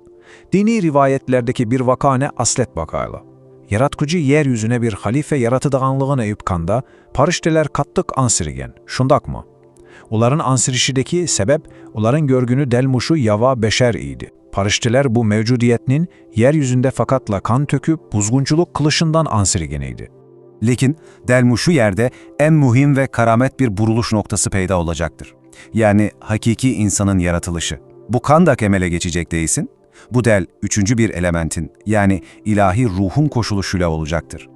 Dini rivayetlerdeki bir vakane aslet bakayla. Yaratkıcı yeryüzüne bir halife yaratıdağanlığına yüpkanda, parişteler kattık ansirigen, şundak mı? Onların ansirişideki sebep, onların görgünü delmuşu yava beşer idi. Parişteler bu mevcudiyetinin yeryüzünde fakatla kan töküp buzgunculuk kılışından ansirigeniydi. Lekin delmuşu yerde en mühim ve karamet bir buruluş noktası peyda olacaktır. Yani hakiki insanın yaratılışı. Bu kandak emele geçecek değilsin. Bu del üçüncü bir elementin yani ilahi ruhun koşuluşuyla olacaktır.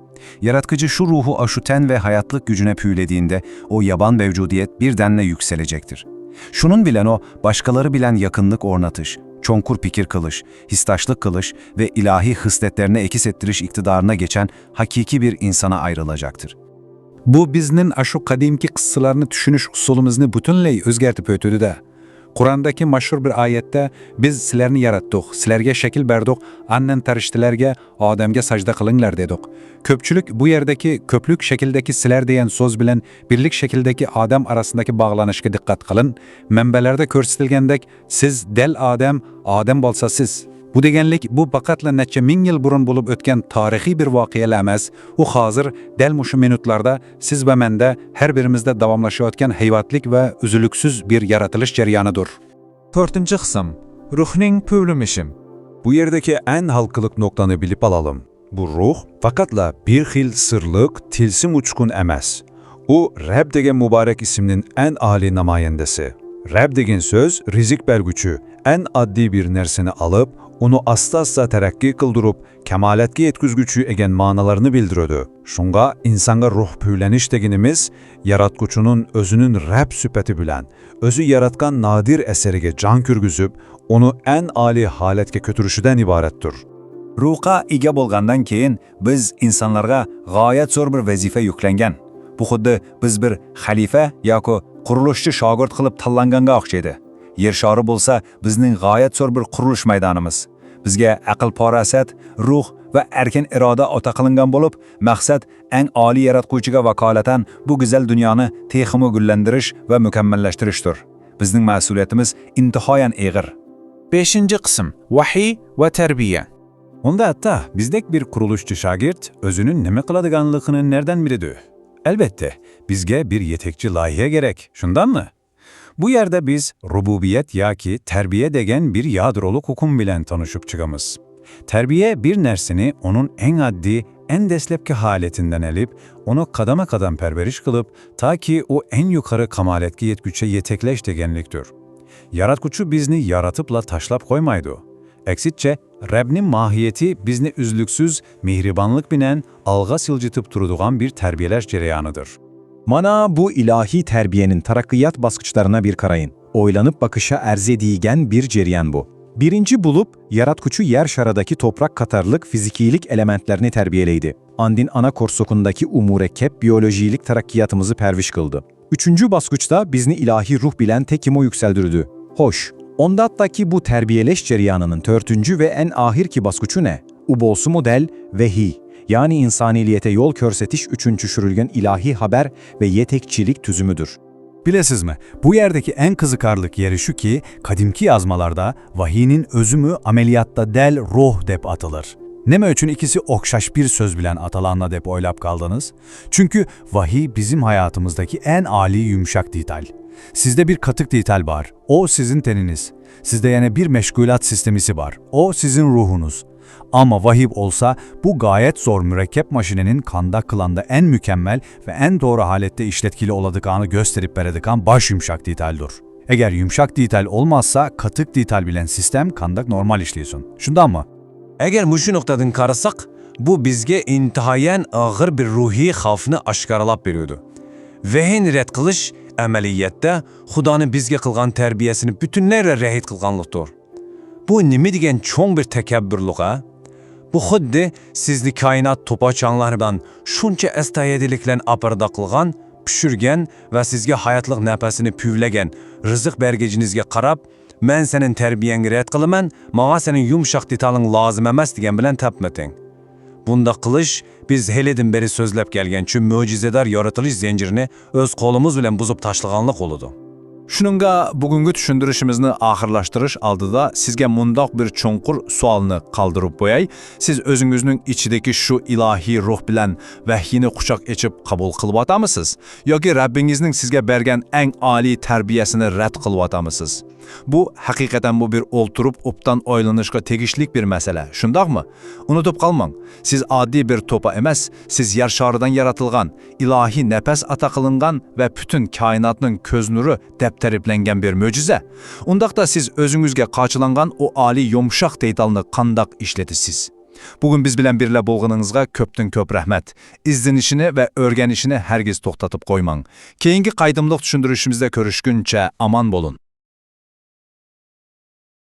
Yaratkıcı şu ruhu aşuten ve hayatlık gücüne püylediğinde o yaban mevcudiyet birdenle yükselecektir. Şunun bilen o başkaları bilen yakınlık ornatış, çonkur pikir kılış, histaşlık kılış ve ilahi hısletlerine ekis ettiriş iktidarına geçen hakiki bir insana ayrılacaktır. Bu biznin aşu kadimki kıssalarını düşünüş usulümüzünü bütünley özgertip ötüdü de. Kur'andaki meşhur bir ayette biz sizlerini yarattık, sizlerge şekil berdik, annen tarıştilerge Adem'ge sajda kılınlar dedik. Köpçülük bu yerdeki köplük şekildeki sizler diyen söz bilen birlik şekildeki Adem arasındaki bağlanışka dikkat kılın. Menbelerde körsetilgendek siz del Adem, Adem bolsa siz. Bu degenlik bu bakatla neçe min yıl burun bulup ötken tarihi bir vakiyeler emas. O hazır del muşu minutlarda siz ve mende her birimizde davamlaşıyotken heyvatlik ve üzülüksüz bir yaratılış ceryanıdır. 4. kısım. Ruhning pövlümişim. Bu yerdeki en halkılık noktanı bilip alalım. Bu ruh fakatla bir xil sırlık, tilsim uçkun emas. O Rab degen mübarek isimnin en âli namayendesi. Rab degen söz rizik bergüçü, en addi bir nerseni alıp, onu asta terakki kıldırıp, kemaletki yetküzgüçü egen manalarını bildirödü. Şunga insanga ruh püyleniş deginimiz, yaratkuçunun özünün Rab süpeti bilen, özü yaratkan nadir eserige can kürgüzüp, onu en âli haletke kötürüşüden ibarettir. Ruhqa ega bolgandan keyin biz insonlarga g'oyat zo'r bir vazifa yuklangan. Bu xuddi biz bir xalifa yoki qurilishchi shogird qilib tanlanganga o'xshaydi. Yer shari bo'lsa bizning g'oyat zo'r bir qurilish maydonimiz. Bizga aql parasat, ruh va erkin iroda ota qilingan bo'lib, maqsad eng oliy yaratquvchiga vakolatan bu go'zal dunyoni texmo gullantirish va mukammallashtirishdir. Bizning mas'uliyatimiz intihoyan eg'ir. 5. kısım. Vahiy ve terbiye. Onda hatta bizdek bir kuruluşçu şagirt özünün neme kıladıganlığını nereden biledi? Elbette bizge bir yetekçi layihe gerek. Şundan mı? Bu yerde biz rububiyet ya ki terbiye degen bir yadroluk hukum bilen tanışıp çıkamız. Terbiye bir nersini onun en addi, en deslepki haletinden elip, onu kadama kadam perveriş kılıp, ta ki o en yukarı kamaletki yetküçe yetekleş degenliktir. Yaratkuçu bizni yaratıpla taşlap koymaydı. Eksitçe, Rab'nin mahiyeti bizni üzlüksüz, mihribanlık binen, alga silcitip turuduğan bir terbiyeleş cereyanıdır. Mana bu ilahi terbiyenin tarakkiyat baskıçlarına bir karayın. Oylanıp bakışa erzediğigen bir cereyan bu. Birinci bulup, yaratkuçu yer şaradaki toprak katarlık fizikilik elementlerini terbiyeleydi. Andin ana korsokundaki umurekkep biyolojilik tarakkiyatımızı perviş kıldı. Üçüncü baskıçta bizni ilahi ruh bilen tekimo yükseldirdi. Hoş, ondattaki bu terbiyeleş cereyanının törtüncü ve en ahirki baskıçı ne? Ubolsu model vehiy. Yani insaniliyete yol körsetiş üçüncü şürülgen ilahi haber ve yetekçilik tüzümüdür. Bilesiz mi? Bu yerdeki en kızıkarlık yeri şu ki, kadimki yazmalarda vahiyinin özümü ameliyatta del ruh dep atılır. Neme üçün ikisi okşaş bir söz bilen atalanla dep oylap kaldınız? Çünkü vahiy bizim hayatımızdaki en âli yumuşak dital. Sizde bir katık dital var, o sizin teniniz. Sizde yani bir meşgulat sistemisi var, o sizin ruhunuz. Ama vahiy olsa bu gayet zor mürekkep maşinenin kanda kılanda en mükemmel ve en doğru halette işletkili oladıkanı gösterip beredikan baş yumuşak ditaldir. Eğer yumuşak dital olmazsa katık dital bilen sistem kandak normal işliyorsun. Şundan mı? Eğer muşu noktadan karasak, bu bizge intihayen ağır bir ruhi xavfını aşkaralap veriyordu. Vehin red kılış, ameliyette Xudanın bizge kılgan terbiyesini bütünlerle rehit kılganlıktır. Bu nimi degen çoğun bir tekebbürlük ha? Bu xuddi sizni kainat topaçanlardan şuncha estayediliklen apırda kılgan, pişürgen ve sizge hayatlıq nefesini püvlegen, rızık bergecinizge qarab, men senin terbiyeni red kılımen, mağa senin yumuşak detaling lazım emas degen bilen tapmeting. Bunda kılış, biz helidin beri sözlep gelgen çü möcizedar yaratılış zincirini öz kolumuz bilen buzup taşlıganlık oludu. Şununla bugünkü düşündürüşümüzü ahırlaştırış aldıda sizge mundaq bir çonqur sualını kaldırıp boyay. Siz özünüzün içideki şu ilahi ruh bilen vahyini kuşak içip kabul kılıp atamısınız? Yoki Rabbinizin sizge bergen en ali terbiyesini rad kılıp atamısınız? Bu hakikaten bu bir olturup uptan oylanışka tegişlik bir mesele. Şundaq mı? Unutup kalmang. Siz adi bir topa emas, siz yer şarıdan yaratılgan, ilahi nefes ata kılıngan ve bütün kainatının köz nuru depteriplengen bir möcize. Undaqda siz özünüzge qaçılangan o ali yumşaq deytalını kandak işletisiz. Bugün biz bilen birle bolğununuzga köptün köp rahmet. İzlenişini ve örgenişini hergiz toxtatıp koymang. Keyingi qaydımlıq düşündürüşümüzde körüşkünçe aman bolun.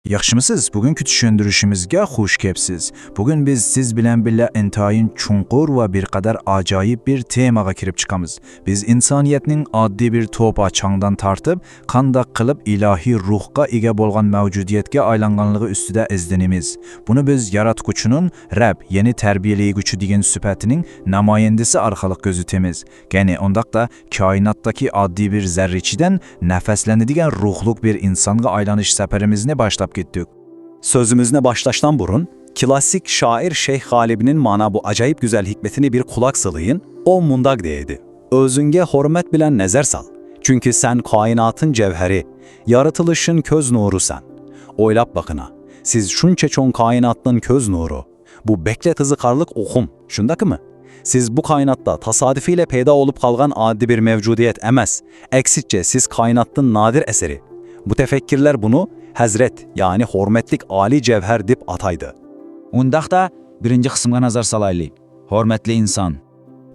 Yaxşımısınız? Bugünkü düşündürüşümüzge hoş kepsiz. Bugün biz siz bilen bile intayın çunqur ve bir kadar acayip bir temaga kirip çıkamız. Biz insaniyetinin addi bir topa çangdan tartıp, qandaq qılıp ilahi ruhqa ega bolgan mevcudiyetge aylanganlığı üstüde izlenimiz. Bunu biz yaratkuçunun Rab, yeni terbiyeliği güçü degen süpetinin namayendisi arkalık gözütemiz. Gene ondaq da kainattaki addi bir zerriçiden nefeslendigen ruhluk bir insanga aylanış seperimizine başlap gittik. Sözümüzne başlaştan burun, klasik şair Şeyh Halib'nin mana bu acayip güzel hikmetini bir kulak sılayın, o mundak deydi. Özünge hürmet bilen nezer sal. Çünkü sen kainatın cevheri, yaratılışın köz nuru sen. Oylap bakına, siz şunça çon kainatın köz nuru. Bu beklet hızıkarlık okum, şundaki mı? Siz bu kainatta tasadifiyle peyda olup kalgan adi bir mevcudiyet emez. Eksitçe siz kainattın nadir eseri. Bu tefekkirler bunu Hazret yani hormetlik Ali cevher dip ataydı. Undaq da birinci kısımga nazar salaylı. Hormetli insan.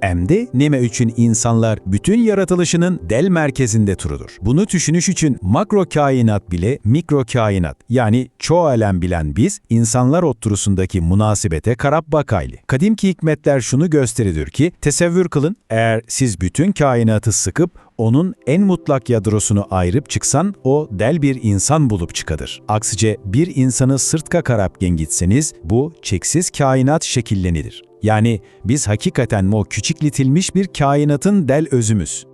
Emdi neme üçün insanlar bütün yaratılışının del merkezinde turudur. Bunu düşünüş için makro kainat bile mikro kainat yani çoğu alem bilen biz insanlar oturusundaki münasibete karab bakaylı. Kadimki hikmetler şunu gösteridir ki tesevvür kılın eğer siz bütün kainatı sıkıp onun en mutlak yadrosunu ayırıp çıksan o del bir insan bulup çıkadır. Aksice bir insanı sırtka karapgen gitseniz bu çeksiz kainat şekillenidir. Yani biz hakikaten o küçükletilmiş bir kainatın del özümüz.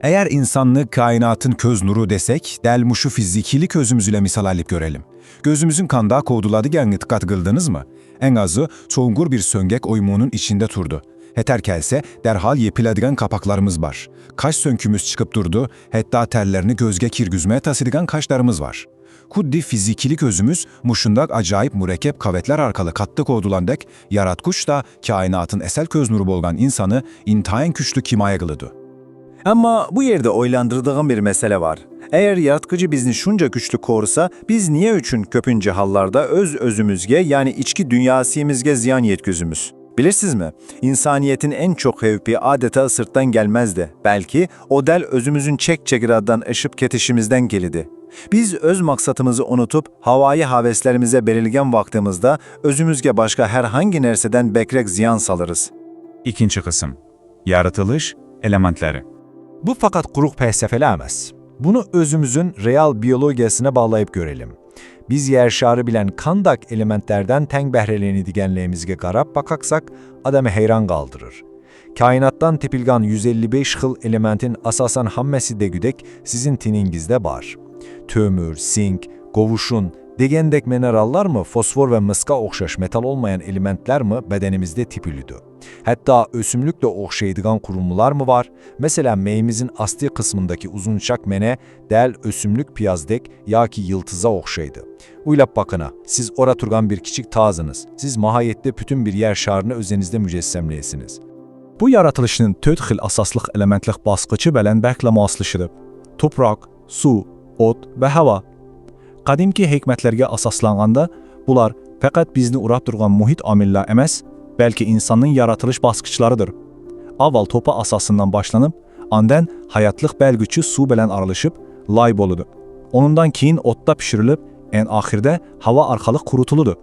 Eğer insanlık kainatın köz nuru desek, delmuşu fizikili közümüzüyle misal alıp görelim. Gözümüzün kanda kovduladı gelini tıkat kıldınız mı? En azı çoğungur bir söngek oymunun içinde turdu. Heter kelse derhal yepiladigan kapaklarımız var. Kaş sönkümüz çıkıp durdu, hatta terlerini gözge kirgüzmeye tasıdigan kaşlarımız var. Kuddi fizikilik özümüz muşundak acayip mürekkep kavetler arkalı katlı koğdulandek, yaratkuş da kainatın esel köz nuru bolgan insanı intayin küçlü kimaya kılıdı. Ama bu yerde oylandırdığım bir mesele var. Eğer yaratıcı bizni şunca güçlü korusa, biz niye üçün köpünce hallarda öz özümüzge yani içki dünyasımızge ziyan yetküzümüz? Bilirsiniz mi? İnsaniyetin en çok hevpi adeta sırttan gelmezdi. Belki o del özümüzün çek çekiradan ışıp ketişimizden gelidi. Biz öz maksatımızı unutup havai haveslerimize belirgen vaktimizde özümüzge başka herhangi nerseden bekrek ziyan salırız. İkinci kısım. Yaratılış elementleri. Bu fakat kuruk felsefeler emas. Bunu özümüzün real biyolojisine bağlayıp görelim. Biz yer şarı bilen kandak elementlerden teng behreleni digenliğimizge qarab bakaksak adamı heyran kaldırır. Kainattan tepilgan 155 xil elementin asasan hammesi de güdek sizin tiningizde var. Tömür, sink, kovuşun, degendek minerallar mı, fosfor ve mıska okşaş metal olmayan elementler mi bedenimizde tipilüdü. Hatta ösümlükle okşaydıgan kurumlar mı var? Mesela meyimizin asli kısmındaki uzunçak mene del ösümlük piyazdek ya ki yıltıza okşaydı. Uylap bakına, siz ora turgan bir kiçik tazınız. Siz mahayette bütün bir yer şarını özenizde mücessemleyesiniz. Bu yaratılışının töt xil asaslık elementlik baskıcı belen bərklə maslışıdır. Toprak, su, ot ve hava. Qadimki hikmetlerge asaslanğanda bunlar faqat bizni urab durgan muhit amillər emas, belki insanın yaratılış baskıçlarıdır. Aval topa asasından başlanıp, anden hayatlık belgüçü su bilen aralışıp, lay boludu. Onundan keyin otta pişirilip, en ahirde hava arkalık kurutuludu.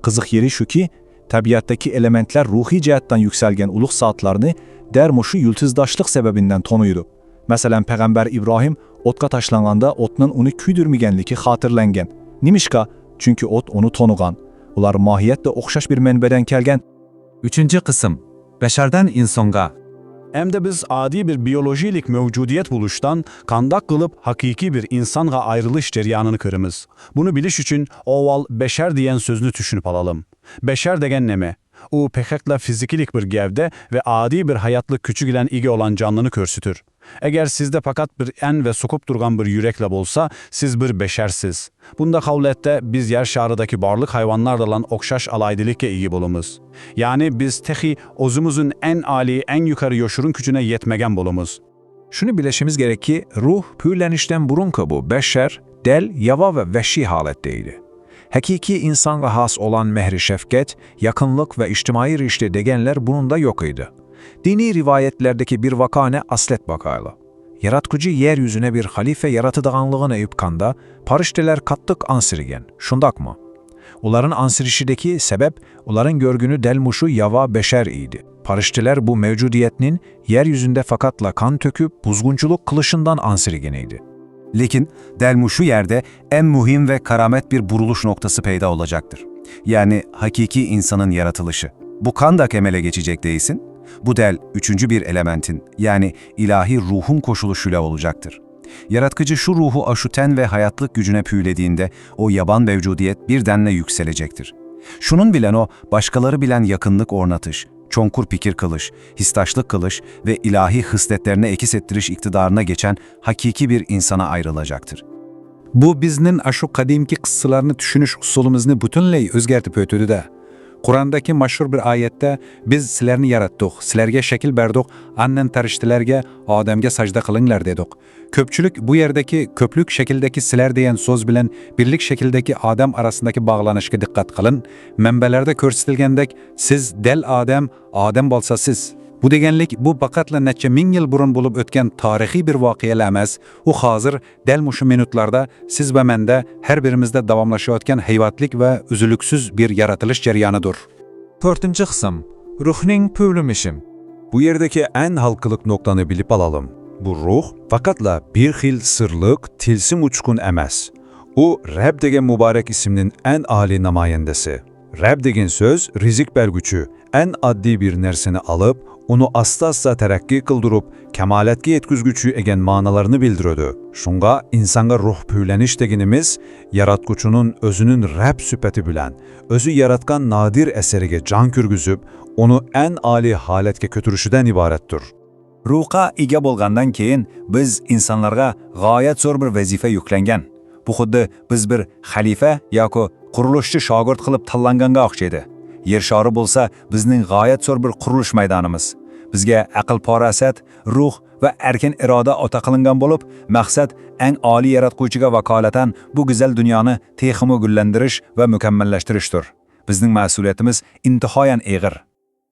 Kızık yeri şu ki, tabiattaki elementler ruhi cihettan yükselgen uluk saatlerini dermuşu yültüzdaşlık sebebinden tonuydu. Mesela Peygamber İbrahim otka taşlanğanda otnun onu küydürmigenliki hatırlengen. Nimişka? Çünkü ot onu tonugan. Ular mahiyetle okşaş bir menbeden kelgen. Üçüncü kısım. Beşerden insonga. Hem de biz adi bir biyolojilik mevcudiyet buluştan kandak kılıp hakiki bir insanğa ayrılış ceryanını kırımız. Bunu biliş için oval beşer diyen sözünü düşünüp alalım. Beşer degen neme? O pekekle fizikilik bir gevde ve adi bir hayatlık küçük ilen igi olan canlını körsütür. Eğer sizde fakat bir en ve sokup durgan bir yürekle bolsa, siz bir beşersiz. Bunda kavlette biz yer şarıdaki barlık hayvanlarla olan okşaş alaydilikle iyi bolumuz. Yani biz tehi ozumuzun en ali, en yukarı yoşurun küçüne yetmegen bolumuz. Şunu bileşimiz gerek ki ruh pürlenişten burun bu beşer, del, yava ve veşi haletteydi. Hakiki insana has olan mehri şefket, yakınlık ve içtimai rişte degenler bunun da yok idi. Dini rivayetlerdeki bir vakane aslet bakayla. yaratquchi yer yüzüne bir xalife yaratıdığanlığını ayıpkanda, parişteler qattiq ansirigen, şundaqmı? Uların ansirişideki sebep, uların görgünü delmuşu yava beşer idi. Parişteler bu mevcudiyetinin yeryüzünde fakatla kan töküp buzgunculuk kılışından ansirigeniydi. Lekin delmuşu yerde en mühim ve karamet bir buruluş noktası peyda olacaktır. Yani hakiki insanın yaratılışı. Bu kandak emele geçecek değilsin. Bu del üçüncü bir elementin yani ilahi ruhun koşuluşuyla olacaktır. Yaratıcı şu ruhu aşuten ve hayatlık gücüne püylediğinde o yaban mevcudiyet birdenle yükselecektir. Şunun bilen o, başkaları bilen yakınlık ornatış, çonkur pikir kılış, histaşlık kılış ve ilahi hısletlerine ekis ettiriş iktidarına geçen hakiki bir insana ayrılacaktır. Bu bizning aşu kadimki qıssalarını düşünüş usulimizni butunlay o'zgartib o'tadi-da. Qur'ondagi mashhur bir oyatda biz sizlarni yaratdik, sizlarga shakl berdik, annen tarishtilarga, odamga sajda qilinglar dedik. Ko'pchilik bu yerdagi ko'plik shakldagi sizlar degan so'z bilan birlik shakldagi odam arasındagi bog'lanishga diqqat qilin. Manbalarda ko'rsatilgandek, siz del odam bo'lsa siz. Bu deganlik bu faqatla necha ming yil burun bo'lib o'tgan tarixiy bir voqealar emas, u hozir dal mushu minutlarda siz va menda har birimizda davomlashayotgan hayvotlik va uzluksiz bir yaratilish jarayonidir. 4. qism. Ruhning püvlümüşüm. Bu yerdeki en halkılık noktanı bilip alalım. Bu ruh fakatla bir xil sırlık, tilsim uçkun emas. O Rab degen mübarek isimnin en âli namayendesi. Rab degen söz rizik bergüçü, en addi bir nerseni alıp, onu asta terakki kıldırıp, kemaletki yetküzgüçü egen manalarını bildirödü. Şunga insanga ruh püyleniş deginimiz, yaratkuçunun özünün Rab süpeti bilen, özü yaratkan nadir eserige can kürgüzüp, onu en âli haletke kötürüşüden ibarettir. Ruhqa ega bo'lgandan keyin biz insonlarga g'oyat zo'r bir vazifa yuklangan. Bu xuddi biz bir xalifa yoki qurilishchi shogird qilib tanlanganga o'xshaydi. Yer shari bo'lsa bizning g'oyat zo'r bir qurilish maydonimiz. Bizga aql parasat, ruh va erkin iroda ota qilingan bo'lib, maqsad eng oliy yaratquchiga vakolatan bu go'zal dunyoni texmo gullantirish va mukammallashtirishdir. Bizning mas'uliyatimiz intihoyan eg'ir.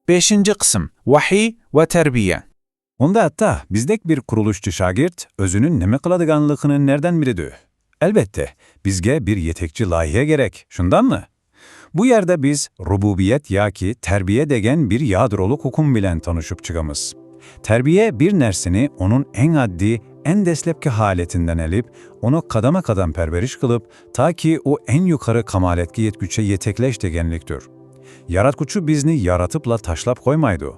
5. qism. Vahiy va terbiye. Onda hatta bizdek bir kuruluşçu şagirt özünün neme kıladıganlığını nereden biledi? Elbette bizge bir yetekçi layihe gerek. Şundan mı? Bu yerde biz rububiyet yaki terbiye degen bir yadroluk hukum bilen tanışıp çıkamız. Terbiye bir nersini onun en addi, en deslepki haletinden elip, onu kadama kadam perveriş kılıp, ta ki o en yukarı kamaletki yetküçe yetekleş degenliktir. Yaratkuçu bizni yaratıpla taşlap koymaydı.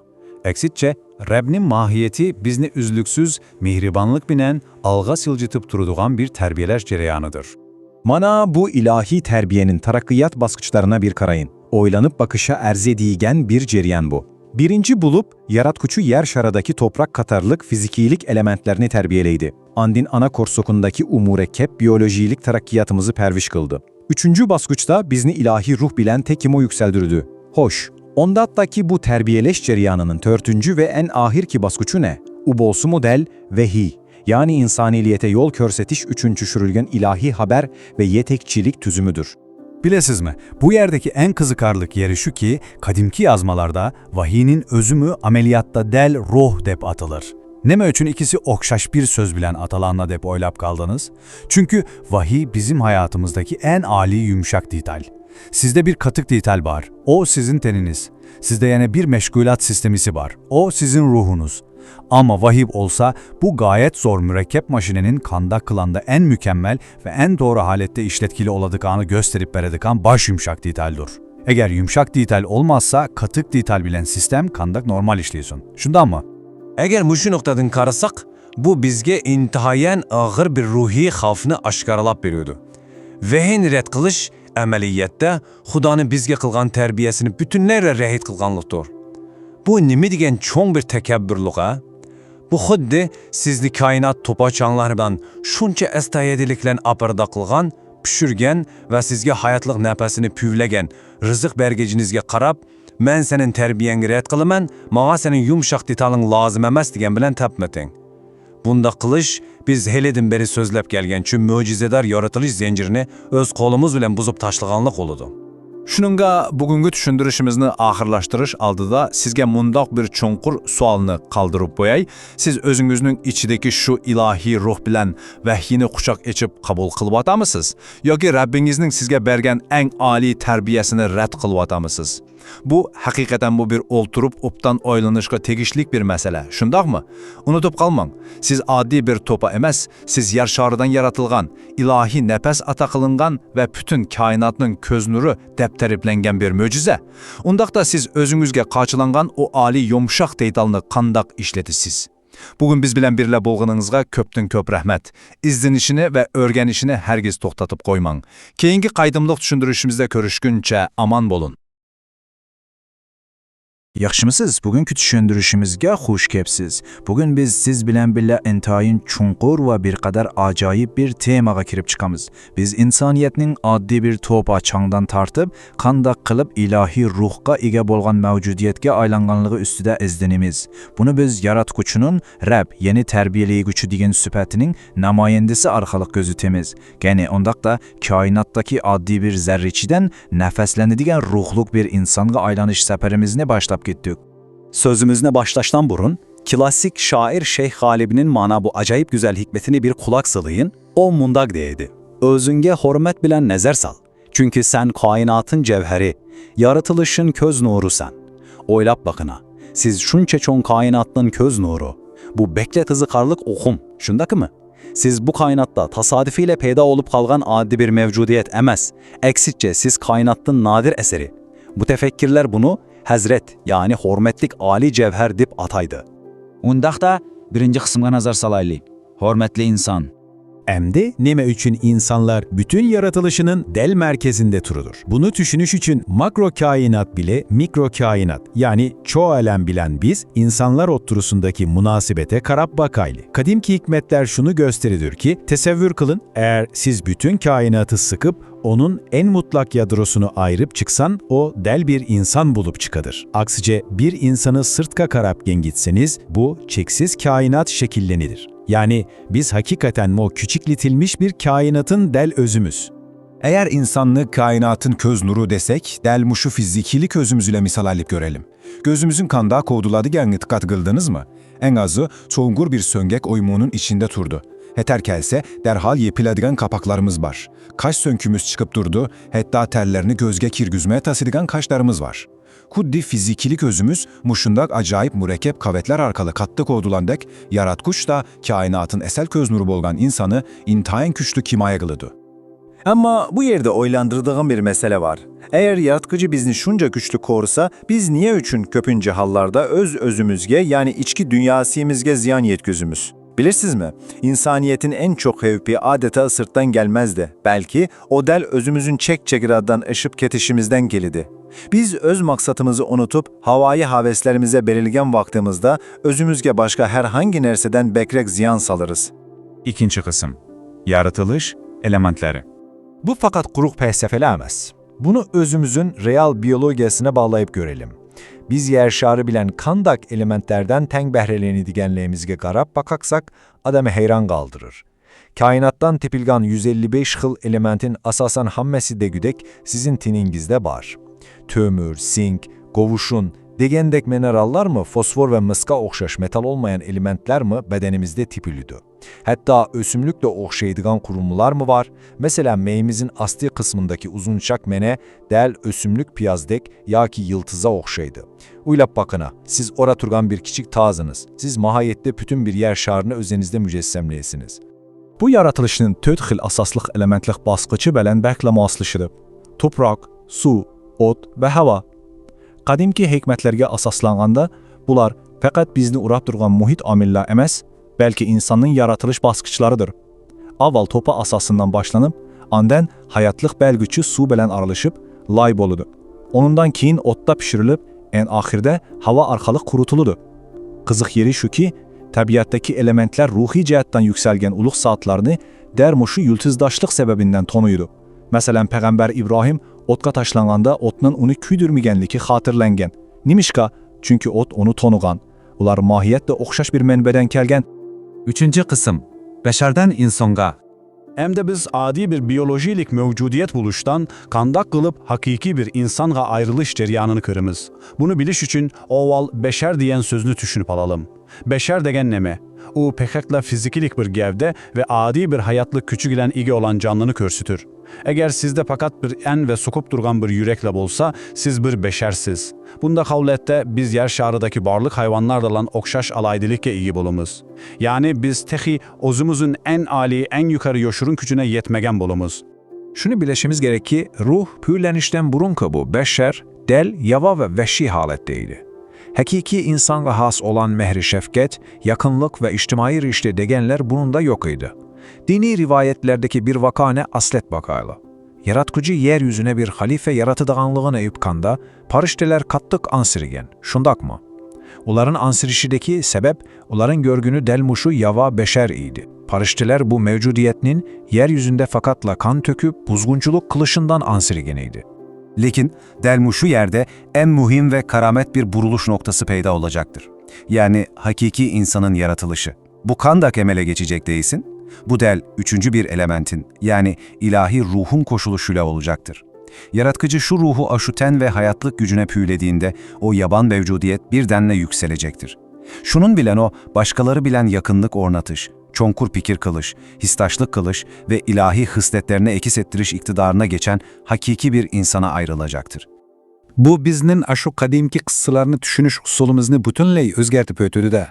Eksitçe, Rab'nin mahiyeti bizni üzlüksüz, mihribanlık binen, alga silcitip turuduğan bir terbiyeleş cereyanıdır. Mana bu ilahi terbiyenin tarakkiyat baskıçlarına bir karayın. Oylanıp bakışa erzediğigen bir cereyan bu. Birinci bulup, yaratkuçu yer şaradaki toprak katarlık fizikilik elementlerini terbiyeleydi. Andin ana korsokundaki umurekkep biyolojilik tarakkiyatımızı perviş kıldı. Üçüncü baskıçta bizni ilahi ruh bilen tekimo yükseldirdi. Hoş. Ondattaki bu terbiyeleş cereyanının törtüncü ve en ahirki baskıçı ne? Ubolsu model vehi. Yani insaniliyete yol körsetiş üçüncü şürülgen ilahi haber ve yetekçilik tüzümüdür. Bilesiz mi? Bu yerdeki en kızıkarlık yeri şu ki, kadimki yazmalarda vahiyinin özümü ameliyatta del ruh dep atılır. Neme üçün ikisi okşaş bir söz bilen atalanla dep oylap kaldınız? Çünkü vahiy bizim hayatımızdaki en âli yumuşak dital. Sizde bir katık dital var, o sizin teniniz. Sizde yani bir meşgulat sistemisi var, o sizin ruhunuz. Ama vahiy olsa bu gayet zor mürekkep maşinenin kanda kılanda en mükemmel ve en doğru halette işletkili oladıkanı gösterip beredikan baş yumuşak ditaldur. Eğer yumuşak dital olmazsa katık dital bilen sistem kandak normal işliyorsun. Şundan mı? Eğer muşu noktadan karasak, bu bizge intihayen ağır bir ruhi xavfını aşkaralap veriyordu. Vehin red kılış, əməliyyətdə Xudanın bizge qılğan tərbiyəsini bütünlərlə rəhid qılğanlıqdır. Bu nimi degen çoğ bir təkəbbürlük, ha? Bu xuddi sizni kainat topaçanlardan şunca əstayediliklə apırda qılğan, püşürgən və sizge hayatlıq nəpəsini püvləgən rızıq bərgecinizge qarab, mən sənin tərbiyəni rədd qılımən, mağa sənin yumşaq detalın lazım emas degen bilən təpmətin. Bunda qılış, biz heledin beri sözləp gəlgən çün möcizedar yaratılış zencirini öz kolumuz bilen buzup taşlığanlıq oludu. Şununla bugünkü düşündürüşümüzni ahırlaştırış aldıda sizge mundaq bir çonqur sualını qaldırıp boyay. Siz özünüzün içideki şu ilahi ruh bilen vahyini quchaq içip qabul qılıp atamısınız? Yoki Rabbingizning sizge bergen en ali terbiyesini rad qılıp atamısınız? Bu hakikaten bu bir olturup uptan oylanışqa tegishlik bir mesele. Şundaq mı? Unutup qalmang. Siz adi bir topa emas, siz yer şarıdan yaratılgan, ilahi nefes ata qılıngan ve bütün kainatның köz nuru depteriplengen bir möcüze. Undaqda siz özünüzge qaçılangan o ali yumşaq deytalını qandaq işletisiz. Bugün biz bilen birle bolğununuzga köptün köp rahmet. İzlenişini ve örgenişini hergiz toxtatıp koymang. Keyingi qaydımlıq düşündürüşümüzde görüşkünçe aman bolun. Yaxşımısınız? Bugünkü düşündürüşümüzge hoş kepsiz. Bugün biz siz bilen bile intayın çunqur ve bir kadar acayip bir temaga kirip çıkamız. Biz insaniyetinin addi bir topa çangdan tartıp, qandaq qılıp ilahi ruhqa ega bolgan mevcudiyetge aylanganlığı üstüde izlenimiz. Bunu biz yaratkuçunun Rab, yeni terbiyeliği gücü degen süpetinin namayendesi arkalık gözütemiz. Gene ondaqda kainattaki addi bir zerriçiden nefeslendigen ruhluk bir insanga aylanış seferimizini başlap gittik. Sözümüzne başlaştan burun, klasik şair Şeyh Galibi'nin mana bu acayip güzel hikmetini bir kulak sılayın, o mundak deydi. Özünge hormet bilen nezer sal. Çünkü sen kainatın cevheri, yaratılışın köz nuru sen. Oylap bakına, siz şunça çoğun kainatın köz nuru. Bu beklet hızıkarlık okum, şundaki mı? Siz bu kainatta tasadifiyle peyda olup kalgan adi bir mevcudiyet emez. Eksitçe siz kainattın nadir eseri. Bu tefekkirler bunu Hazret yani hormetlik Ali cevher dip ataydı. Undaqda birinci kısımga nazar salaylı. Hormetli insan. Emdi neme üçün insanlar bütün yaratılışının del merkezinde turudur. Bunu düşünüş için makro kainat bile mikro kainat yani çoğu alem bilen biz insanlar otturusundaki münasibete karab bakaylı. Kadimki hikmetler şunu gösteridir ki tesevvür kılın eğer siz bütün kainatı sıkıp onun en mutlak yadrosunu ayırıp çıksan o del bir insan bulup çıkadır. Aksice bir insanı sırtka karapken gitseniz bu çeksiz kainat şekillenidir. Yani biz hakikaten o küçükletilmiş bir kainatın del özümüz. Eğer insanlığı kainatın köz nuru desek, del muşu fizikili közümüzüyle misal alıp görelim. Gözümüzün kandağı kovduladı gelini tıkat kıldınız mı? En azı çoğungur bir söngek oymunun içinde turdu. Heter kelse derhal yepiledigen kapaklarımız var. Kaş sönkümüz çıkıp durdu, hatta terlerini gözge kirgüzmeye tasıdigen kaşlarımız var. Kuddi fizikilik özümüz muşundak acayip mürekkep kavetler arkalı kattık odulandek, yaratkuş da kainatın esel köz nuru bolgan insanı intayin küçlü kimaya kılıdı. Ama bu yerde oylandırdığım bir mesele var. Eğer yaratıcı bizni şunca güçlü korusa, biz niye üçün köpünce hallarda öz özümüzge yani içki dünyasımızge ziyan yetközümüz? Bilirsiniz mi? İnsaniyetin en çok hevpi adeta sırttan gelmezdi. Belki o del özümüzün çekiradan ışıp ketişimizden gelidi. Biz öz maksatımızı unutup havai haveslerimize belirgen vaktimizde özümüzge başka herhangi nerseden bekrek ziyan salırız. İkinci kısım. Yaratılış elementleri. Bu fakat kuruk felsefeli emez. Bunu özümüzün real biyolojisine bağlayıp görelim. Biz yer şarı bilen kandak elementlerden teng behreleni digenliğimizge qarab bakaksak adamı heyran kaldırır. Kainattan tepilgan 155 xil elementin asasan hammesi de güdek sizin tiningizde var. Tömür, sink, govuşun, degendek minerallar mı fosfor ve mıska okşaş metal olmayan elementler mi bedenimizde tipilüdü. Hatta ösümlükle okşaydıgan kurumlar mı var? Mesela meyimizin asli kısmındaki uzunçak mene del ösümlük piyazdek ya ki yıltıza okşaydı. Uylap bakına, siz ora turgan bir kiçik tazınız. Siz mahayette bütün bir yer şarını özenizde mücessemleyesiniz. Bu yaratılışının töt xil asaslık elementlik baskıcı bələn bəklə muaslışıdır. Toprak, su, ot ve hava. Qadimki hikmetlerge asaslanğanda bular faqat bizni urab durgan muhit amillər emas, belki insanın yaratılış baskıçlarıdır. Avval topa asasından başlanıp, anden hayatlık belgüçü su bilen aralışıp, lay boludu. Onundan keyin otta pişirilip, en ahirde hava arkalık kurutuludu. Kızık yeri şu ki, tabiattaki elementler ruhi cihettan yükselgen uluq saatlarını dermuşu yültüzdaşlık sebebinden tonuydu. Mesela Peygamber İbrahim otka taşlanğanda otnun onu küydürmigenliki hatırlengen. Nimişka, çünkü ot onu tonugan. Ular mahiyetle okşaş bir menbeden kelgen. Üçüncü kısım. Beşerden insonga. Hem biz adi bir biyolojilik mevcudiyet buluştan kandak kılıp hakiki bir insanğa ayrılış ceryanını kırımız. Bunu biliş için oval beşer diyen sözünü düşünüp alalım. Beşer degen neme? O pekekle fizikilik bir gevde ve adi bir hayatlık küçük ilen igi olan canlını körsütür. Eğer sizde fakat bir en ve sokup durgan bir yürekle bolsa, siz bir beşersiz. Bunda kavlette biz yer şarıdaki barlık hayvanlarla lan okşaş alaydilikle iyi bolumuz. Yani biz tehi ozumuzun en ali, en yukarı yoşurun küçüne yetmegen bolumuz. Şunu bileşimiz gerek ki ruh pürlenişten burun bu beşer, del, yava ve vəhşi haletteydi. Hakiki insanga has olan mehri şefket, yakınlık ve içtimai rişte degenler bunun da yok idi. Dini rivayetlerdeki bir vakane aslet bakayla. Yaratkucu yeryüzüne bir halife yaratıdığanlığını eyüpkanda, parişteler kattık ansirigen. Şundak mı? Onların ansirişideki sebep, onların görgünü delmuşu yava beşer idi. Parişteler bu mevcudiyetinin yeryüzünde fakatla kan töküp buzgunculuk kılışından ansirigeniydi. Lekin delmuşu yerde en mühim ve karamet bir buruluş noktası peyda olacaktır. Yani hakiki insanın yaratılışı. Bu kandak emele geçecek değilsin. Bu del üçüncü bir elementin yani ilahi ruhun koşuluşuyla olacaktır. Yaratkıcı şu ruhu aşuten ve hayatlık gücüne püylediğinde o yaban mevcudiyet birdenle yükselecektir. Şunun bilen o başkaları bilen yakınlık ornatış, çonkur pikir kılış, histaşlık kılış ve ilahi hısletlerine ekis ettiriş iktidarına geçen hakiki bir insana ayrılacaktır. Bu biznin aşu kadimki kıssalarını düşünüş usulümüzni bütünley özgertip ötüdü de.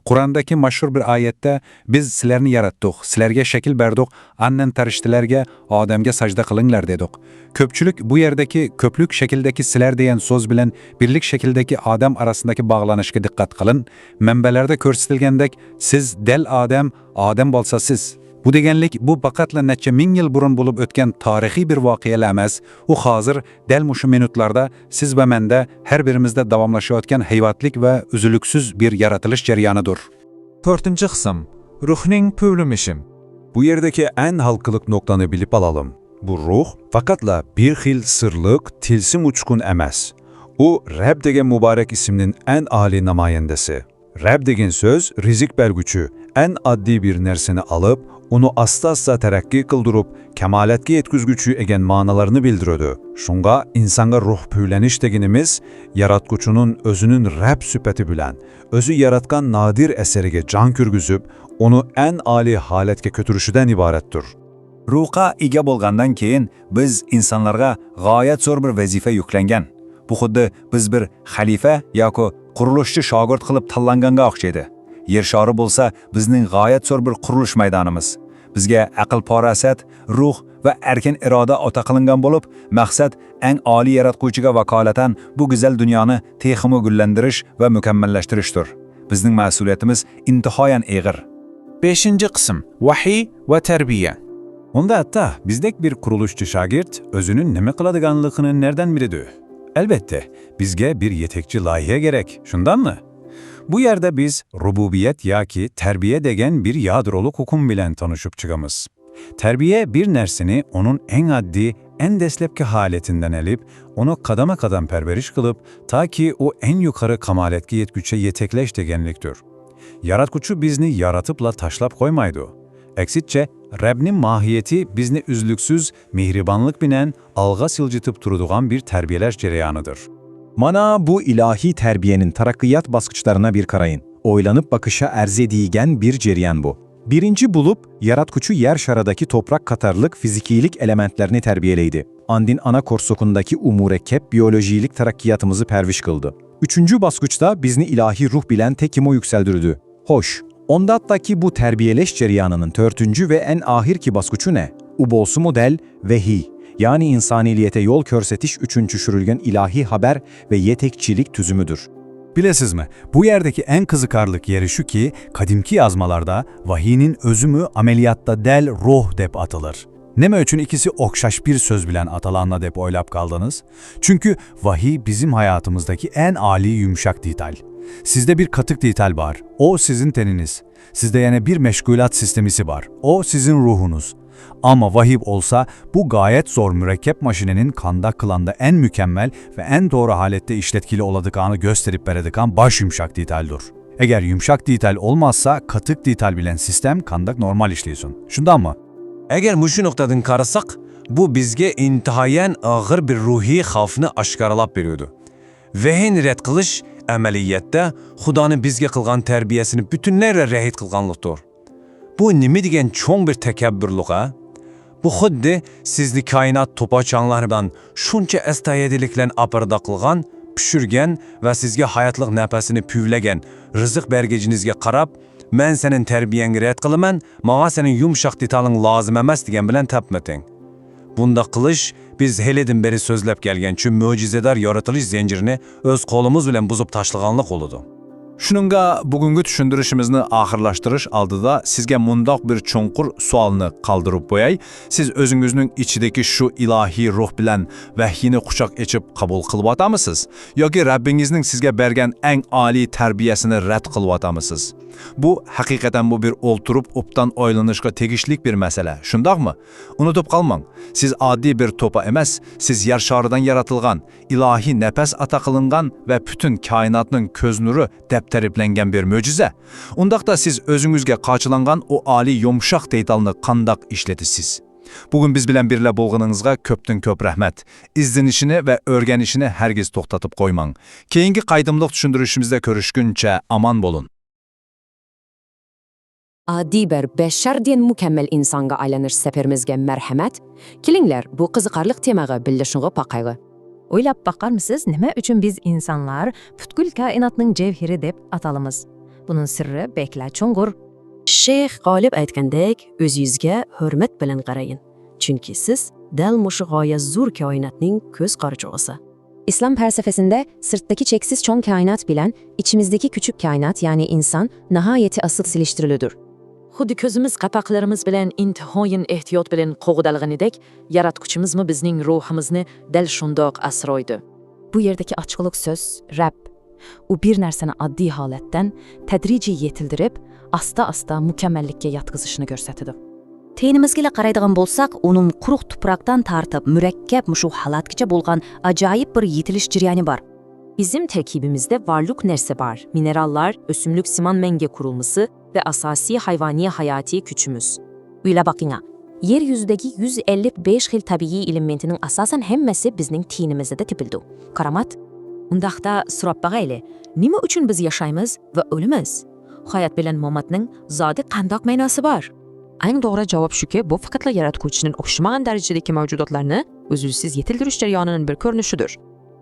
Kur'an'daki maşhur bir ayette biz sizlerini yarattık, sizlerge şekil berdik, annen tarıştilerge, Adem'ge sajda kılınlar dedik. Köpçülük bu yerdeki köplük şekildeki sizler diyen söz bilen birlik şekildeki Adem arasındaki bağlanışka dikkat kılın. Menbelerde körsetilgendek siz del Adem, Adem bolsa siz. Bu degenlik bu bakatla neçe min yıl burun bulup ötken tarihi bir vakiyel emez. O hazır del muşu minutlarda siz ve mende her birimizde davamlaşıyotken heyvatlik ve üzülüksüz bir yaratılış ceryanıdır. 4. kısım. Ruhning püvlümişim. Bu yerdeki en halkılık noktanı bilip alalım. Bu ruh fakatla bir hil sırlık, tilsim uçkun emez. O Rab degen mübarek isimnin en âli namayendesi. Rab degen söz rizik bergüçü, en addi bir nerseni alıp, onu asta terakki kıldırıp, kemaletki yetküzgüçü egen manalarını bildirödü. Şunga insanga ruh püyleniş deginimiz, yaratkuçunun özünün Rab süpeti bilen, özü yaratkan nadir eseriga can kürgüzüp, onu en âli haletke kötürüşüden ibarettir. Ruhqa ega bolgandan keyin biz insonlarga g'oyat zo'r bir vazifa yuklangan. Bu xuddi biz bir xalifa yoki qurilishchi shogird qilib tanlanganga o'xshaydi. Yer shari bo'lsa bizning g'oyat zo'r bir qurilish maydonimiz. Bizga aql parasat, ruh va erkin iroda ota qilingan bo'lib, maqsad eng oliy yaratquvchiga vakolatan bu go'zal dunyoni texmo gullantirish va mukammallashtirishdir. Bizning mas'uliyatimiz intihoyan eg'ir. 5. kısım. Vahiy ve terbiye. Onda hatta bizdek bir kuruluşçu şagirt özünün neme kıladıganlığının nereden bilidir? Elbette bizge bir yetekçi layığa gerek. Şundan mı? Bu yerde biz rububiyet ya ki terbiye degen bir yadroluk hukum bilen tanışıp çıkamız. Terbiye bir nersini onun en addi, en deslepki haletinden elip, onu kadama kadam perveriş kılıp, ta ki o en yukarı kamaletki yetküçe yetekleş degenliktir. Yaratkuçu bizni yaratıpla taşlap koymaydı. Eksitçe, Rab'nin mahiyeti bizni üzlüksüz, mihribanlık binen, alga silcitıp turuduğan bir terbiyeleş cereyanıdır. Mana bu ilahi terbiyenin tarakkiyat baskıçlarına bir karayın. Oylanıp bakışa erzediğigen bir ceryan bu. Birinci bulup, yaratkuçu yer şaradaki toprak katarlık fizikilik elementlerini terbiyeleydi. Andin ana korsokundaki umurekkep biyolojilik tarakkiyatımızı perviş kıldı. Üçüncü baskıçta bizni ilahi ruh bilen tekimo yükseldirdi. Hoş, ondattaki bu terbiyeleş ceryanının törtüncü ve en ahirki baskıçı ne? Ubolsu model vehiy. Yani insaniliyete yol körsetiş üçüncü şürülgen ilahi haber ve yetekçilik tüzümüdür. Bilesiz mi? Bu yerdeki en kızıkarlık yeri şu ki, kadimki yazmalarda vahiyinin özümü ameliyatta del ruh dep atılır. Neme üçün ikisi okşaş bir söz bilen atalanla dep oylap kaldınız? Çünkü vahiy bizim hayatımızdaki en âli yumuşak dital. Sizde bir katık dital var, o sizin teniniz. Sizde yine bir meşgulat sistemisi var, o sizin ruhunuz. Ama vahiy olsa bu gayet zor mürekkep maşinenin kanda kılanda en mükemmel ve en doğru halette işletkili oladıkanı gösterip beredikan baş yumuşak ditaldur. Eğer yumuşak dital olmazsa katık dital bilen sistem kandak normal işliyorsun. Şundan mı? Agar mushu nuqtadan qarasak, bu bizga intahoyan og'ir bir ruhiy xavfni oshkoralab beradi. Vahin rad qilish amaliyotda Xudoning bizga qilgan tarbiyasini butunlay rad qilganlikdir. Bu nima degan cho'ng bir takabburlik a? Bu xuddi sizni koinot to'pochanlari bilan shuncha astoydilliklan aparda qilgan, pishirgan va sizga hayotlik nafasini puvlagan rizq bergijinizga qarab, men sening tarbiyangga rad qilaman, menga sening yumshoq detaling lozim emas degan bilan tapmating. Bunda qilish biz helidan beri so'zlab kelgan shu mo'jizador yaratilish zanjirini o'z qo'limiz bilan buzib tashlaganlik bo'ladi. Shuningga bugungi tushuntirishimizni oxirlashtirish oldida sizga mundoq bir chunqur savolni qoldirib qo'yay. Siz o'zingizning ichidagi shu ilohiy ruh bilan vahyini quchoq echib qabul qilyapsizmi yoki Rabbingizning sizga bergan eng oliy tarbiyasini rad qilyapsizmi? Bu haqiqatan bu bir o'ltirib obdan o'ylanishga tegishli bir masala. Shundaqmi? Unutib qolmang. Siz oddiy bir to'pa emas, siz yer sharidan yaratilgan, ilohiy nafas ata qilingan va butun koinotning ko'z nuri deb tariflangan bir mo'jiza. Undaqda siz o'zingizga qochilangan o oliy yumshoq detalni qandoq ishlatasiz? Bugun biz bilan birga bo'lganingizga ko'pdan ko'p rahmat. İzlenishini va o'rganishini hargiz to'xtatib qo'ymang. Keyingi qaydimliq tushuntirishimizda ko'rishguncha amon bo'lin. Adi bir bashar degan mukammal insonga aylanish safarimizga marhamat. Kelinglar, bu qiziqarli temaga birlashishga paqayga. O'ylab baqarmisiz, nima uchun biz insonlar butkul koinotning javhiri deb atalamiz? Buning sirri bekla cho'ng'ur. Sheyx G'olib aytgandek, o'zingizga hurmat bilan qaraying. Chunki siz dal mushu g'oyat zo'r koinotning ko'z qarachog'isi. İslam felsefesinde sırttaki cheksiz cho'ng kainat bilan içimizdeki küçük kainat yani insan nihayeti asıl silishtirilüdür. Xuddi ko'zimiz qapaqlarimiz bilan intihoyin ehtiyot bilan qo'g'dalganidek, yaratquchimizmi bizning ruhimizni dal shundoq asroydi. Bu yerdagi ochiqlik so'z Rabb. U bir narsani oddiy holatdan tadrijiy yetildirib, asta-asta mukammallikka yatqizishini ko'rsatadi. Tenimizga qaraydigan bo'lsak, uning quruq tuproqdan tartib murakkab mushu holatgacha bo'lgan ajoyib bir yetilish jarayoni bor. Bizim terkibimizde varlık nerse var. Minerallar, ösümlük siman menge kurulması ve asasi hayvani hayati küçümüz. Öyle bakın, yeryüzündeki 155 xil tabii elementinin asasen hemmesi bizning tinimizde de tepildi. Karamat, undaqda surab bagayli, nima uchun biz yaşaymiz ve ölümüz? Hayat bilen mamatning zodi qandoq ma'nosi bor? Eng to'g'ri javob shuki, bu faqatla yaratuvchining o'xshamagan darajadagi mavjudotlarni uzluksiz yetildirish jarayonining bir ko'rinishidir.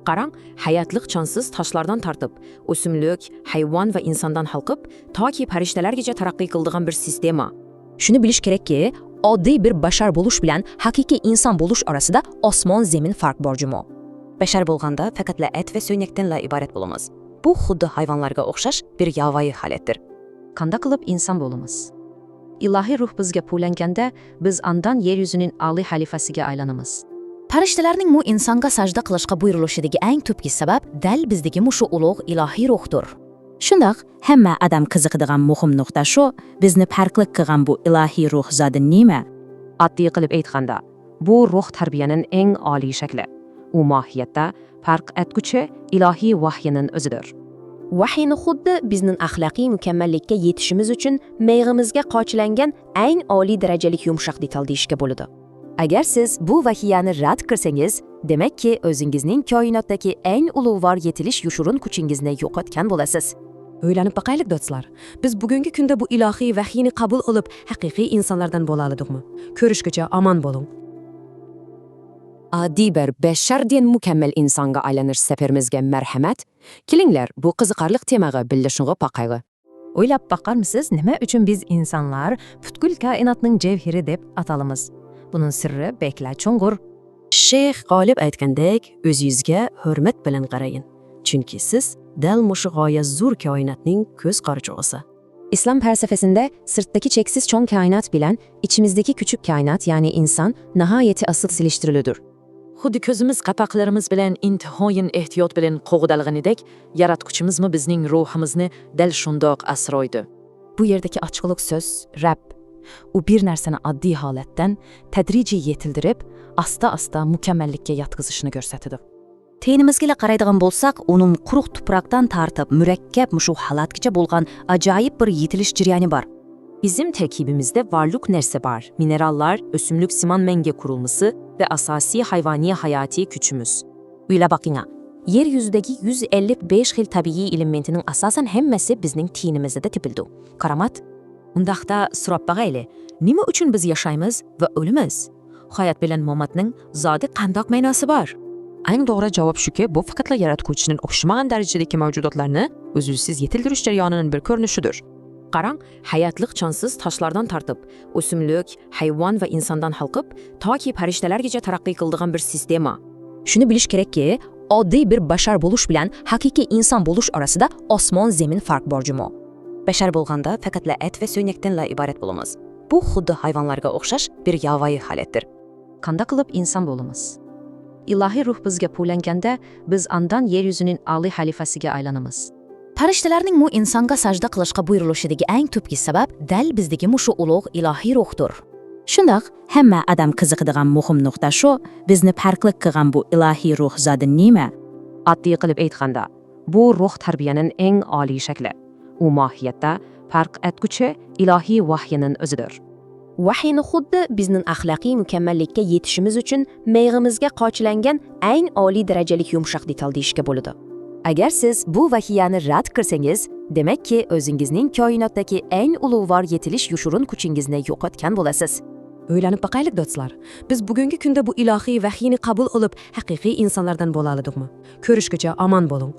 Qarang, hayotlik jonsiz toshlardan tortib, o'simlik, hayvon va insondan halqib, toki farishtalargacha taraqqiy qildigan bir sistema. Shuni bilish kerakki, oddiy bir bashar bo'lish bilan haqiqiy inson bo'lish orasida osmon zamin farq bor jumo. Bashar bo'lganda faqatla et va so'ynakdanla iborat bo'lamiz. Bu xuddi hayvonlarga o'xshash bir yovvoyi holatdir. Qanday qilib inson bo'lamiz? Ilohiy ruh bizga pulanganda, biz andan yer yuzining oliy xalifasiga aylanamiz. Farishtalarning mu insonga sajda qilishga buyurilishidagi eng tubki sabab dal bizdagi mushu ulug' ilohiy ruhdir. Shundoq, hamma odam qiziqadigan muhim nuqta shu, bizni farqli qilgan bu ilohiy ruh zodi nima? Oddiy qilib aytganda, bu ruh tarbiyaning eng oliy shakli. U mohiyatda farq etguchi ilohiy vahyining o'zidir. Vahyni xuddi bizning axloqiy mukammallikka yetishimiz uchun meyg'imizga qochilangan eng oliy darajalik yumshoq detal deyishga bo'ladi. Agar siz bu vahiyani rad qilsangiz, demakki o'zingizning koinotdagi eng ulug'vor yetilish yushurun kuchingizni yo'qotgan bo'lasiz. O'ylanib baqaylik do'stlar. Biz bugungi kunda bu ilohiy vahyini qabul qilib, haqiqiy insonlardan bo'la oladikmi? Ko'rishgacha omon bo'ling. Adi bir bashar degan mukammal insonga aylanish safarimizga marhamat. Kelinglar, bu qiziqarli temaga birlashishga paqayga. O'ylab baqarmisiz, nima uchun biz insonlar butkul koinotning javhiri deb atalamiz? Buning sirri bekla cho'ng'ur. Sheyx G'olib aytgandek, o'zingizga hurmat bilan qaraying. Chunki siz dal mushu g'oyat zo'r koinotning ko'z qarachog'isi. İslam felsefesinde sırttaki cheksiz cho'ng kainat bilan içimizdeki küçük kainat yani insan nihayeti asıl silishtirilüdür. Xuddi ko'zimiz qapaqlarimiz bilan intihoyin ehtiyot bilan qo'g'dalganidek, yaratquchimizmi bizning ruhimizni dal shundoq asroydi. Bu yerdagi ochiqlik so'z Rabb. U bir narsani oddiy holatdan tadrijiy yetildirib, asta-asta mukammallikka yatqizishini ko'rsatadi. Tenimizga qaraydigan bo'lsak, uning quruq tuproqdan tartib murakkab mushu holatgacha bo'lgan ajoyib bir yetilish jarayoni bor. Bizim terkibimizde varlık nerse var, minerallar, ösümlük siman menge kurulması ve asasi hayvani hayati küçümüz. Öyle bakına, yeryüzüdeki 155 xil tabii elementinin asasen hemmesi bizning tinimizde de tepildi. Karamat, undaqda surab bagayli, nima uchun biz yaşaymiz ve ölümüz? Hayat bilen momatning zodi qandoq ma'nosi bor? Eng doğru cevap shuki, bu faqatla yaratuvchining o'xshamagan darajadagi mavjudotlarni uzluksiz yetildirish jarayonining bir ko'rinishidir. Qarang, hayatliq jonsiz toshlardan tortib, o'simlik, hayvon va insondan halqib, toki farishtalargacha taraqqiy qildigan bir sistema. Shuni bilish kerakki, oddiy bir bashar bo'lish bilan haqiqiy inson bo'lish orasida osmon zamin farq bor jumo. Bashar bo'lganda faqatla et va so'ynakdanla iborat bo'lamiz. Bu xuddi hayvonlarga o'xshash bir yovvoyi holatdir. Qanday qilib inson bo'lamiz? Ilohiy ruh bizga po'langanda, biz andan yer yuzining oliy xalifasiga aylanamiz. Farishtalarning mu insonga sajda qilishga buyurilishidagi eng tubki sabab dal bizdagi mushu ulug' ilohiy ruhdir. Shundoq, hamma odam qiziqadigan muhim nuqta shu, bizni farqli qilgan bu ilohiy ruh zodi nima? Oddiy qilib aytganda, bu ruh tarbiyaning eng oliy shakli. U mohiyatda farq etguchi ilohiy vahyining o'zidir. Vahyni xuddi bizning axloqiy mukammallikka yetishimiz uchun meyg'imizga qochilangan eng oliy darajalik yumshoq detal deyishga bo'ladi. Agar siz bu vahiyani rad qilsangiz, demakki o'zingizning koinotdagi eng ulug'vor yetilish yushurun kuchingizni yo'qotgan bo'lasiz. O'ylanib baqaylik do'stlar. Biz bugungi kunda bu ilohiy vahyini qabul qilib, haqiqiy insonlardan bo'la oladikmi? Ko'rishgacha omon bo'ling.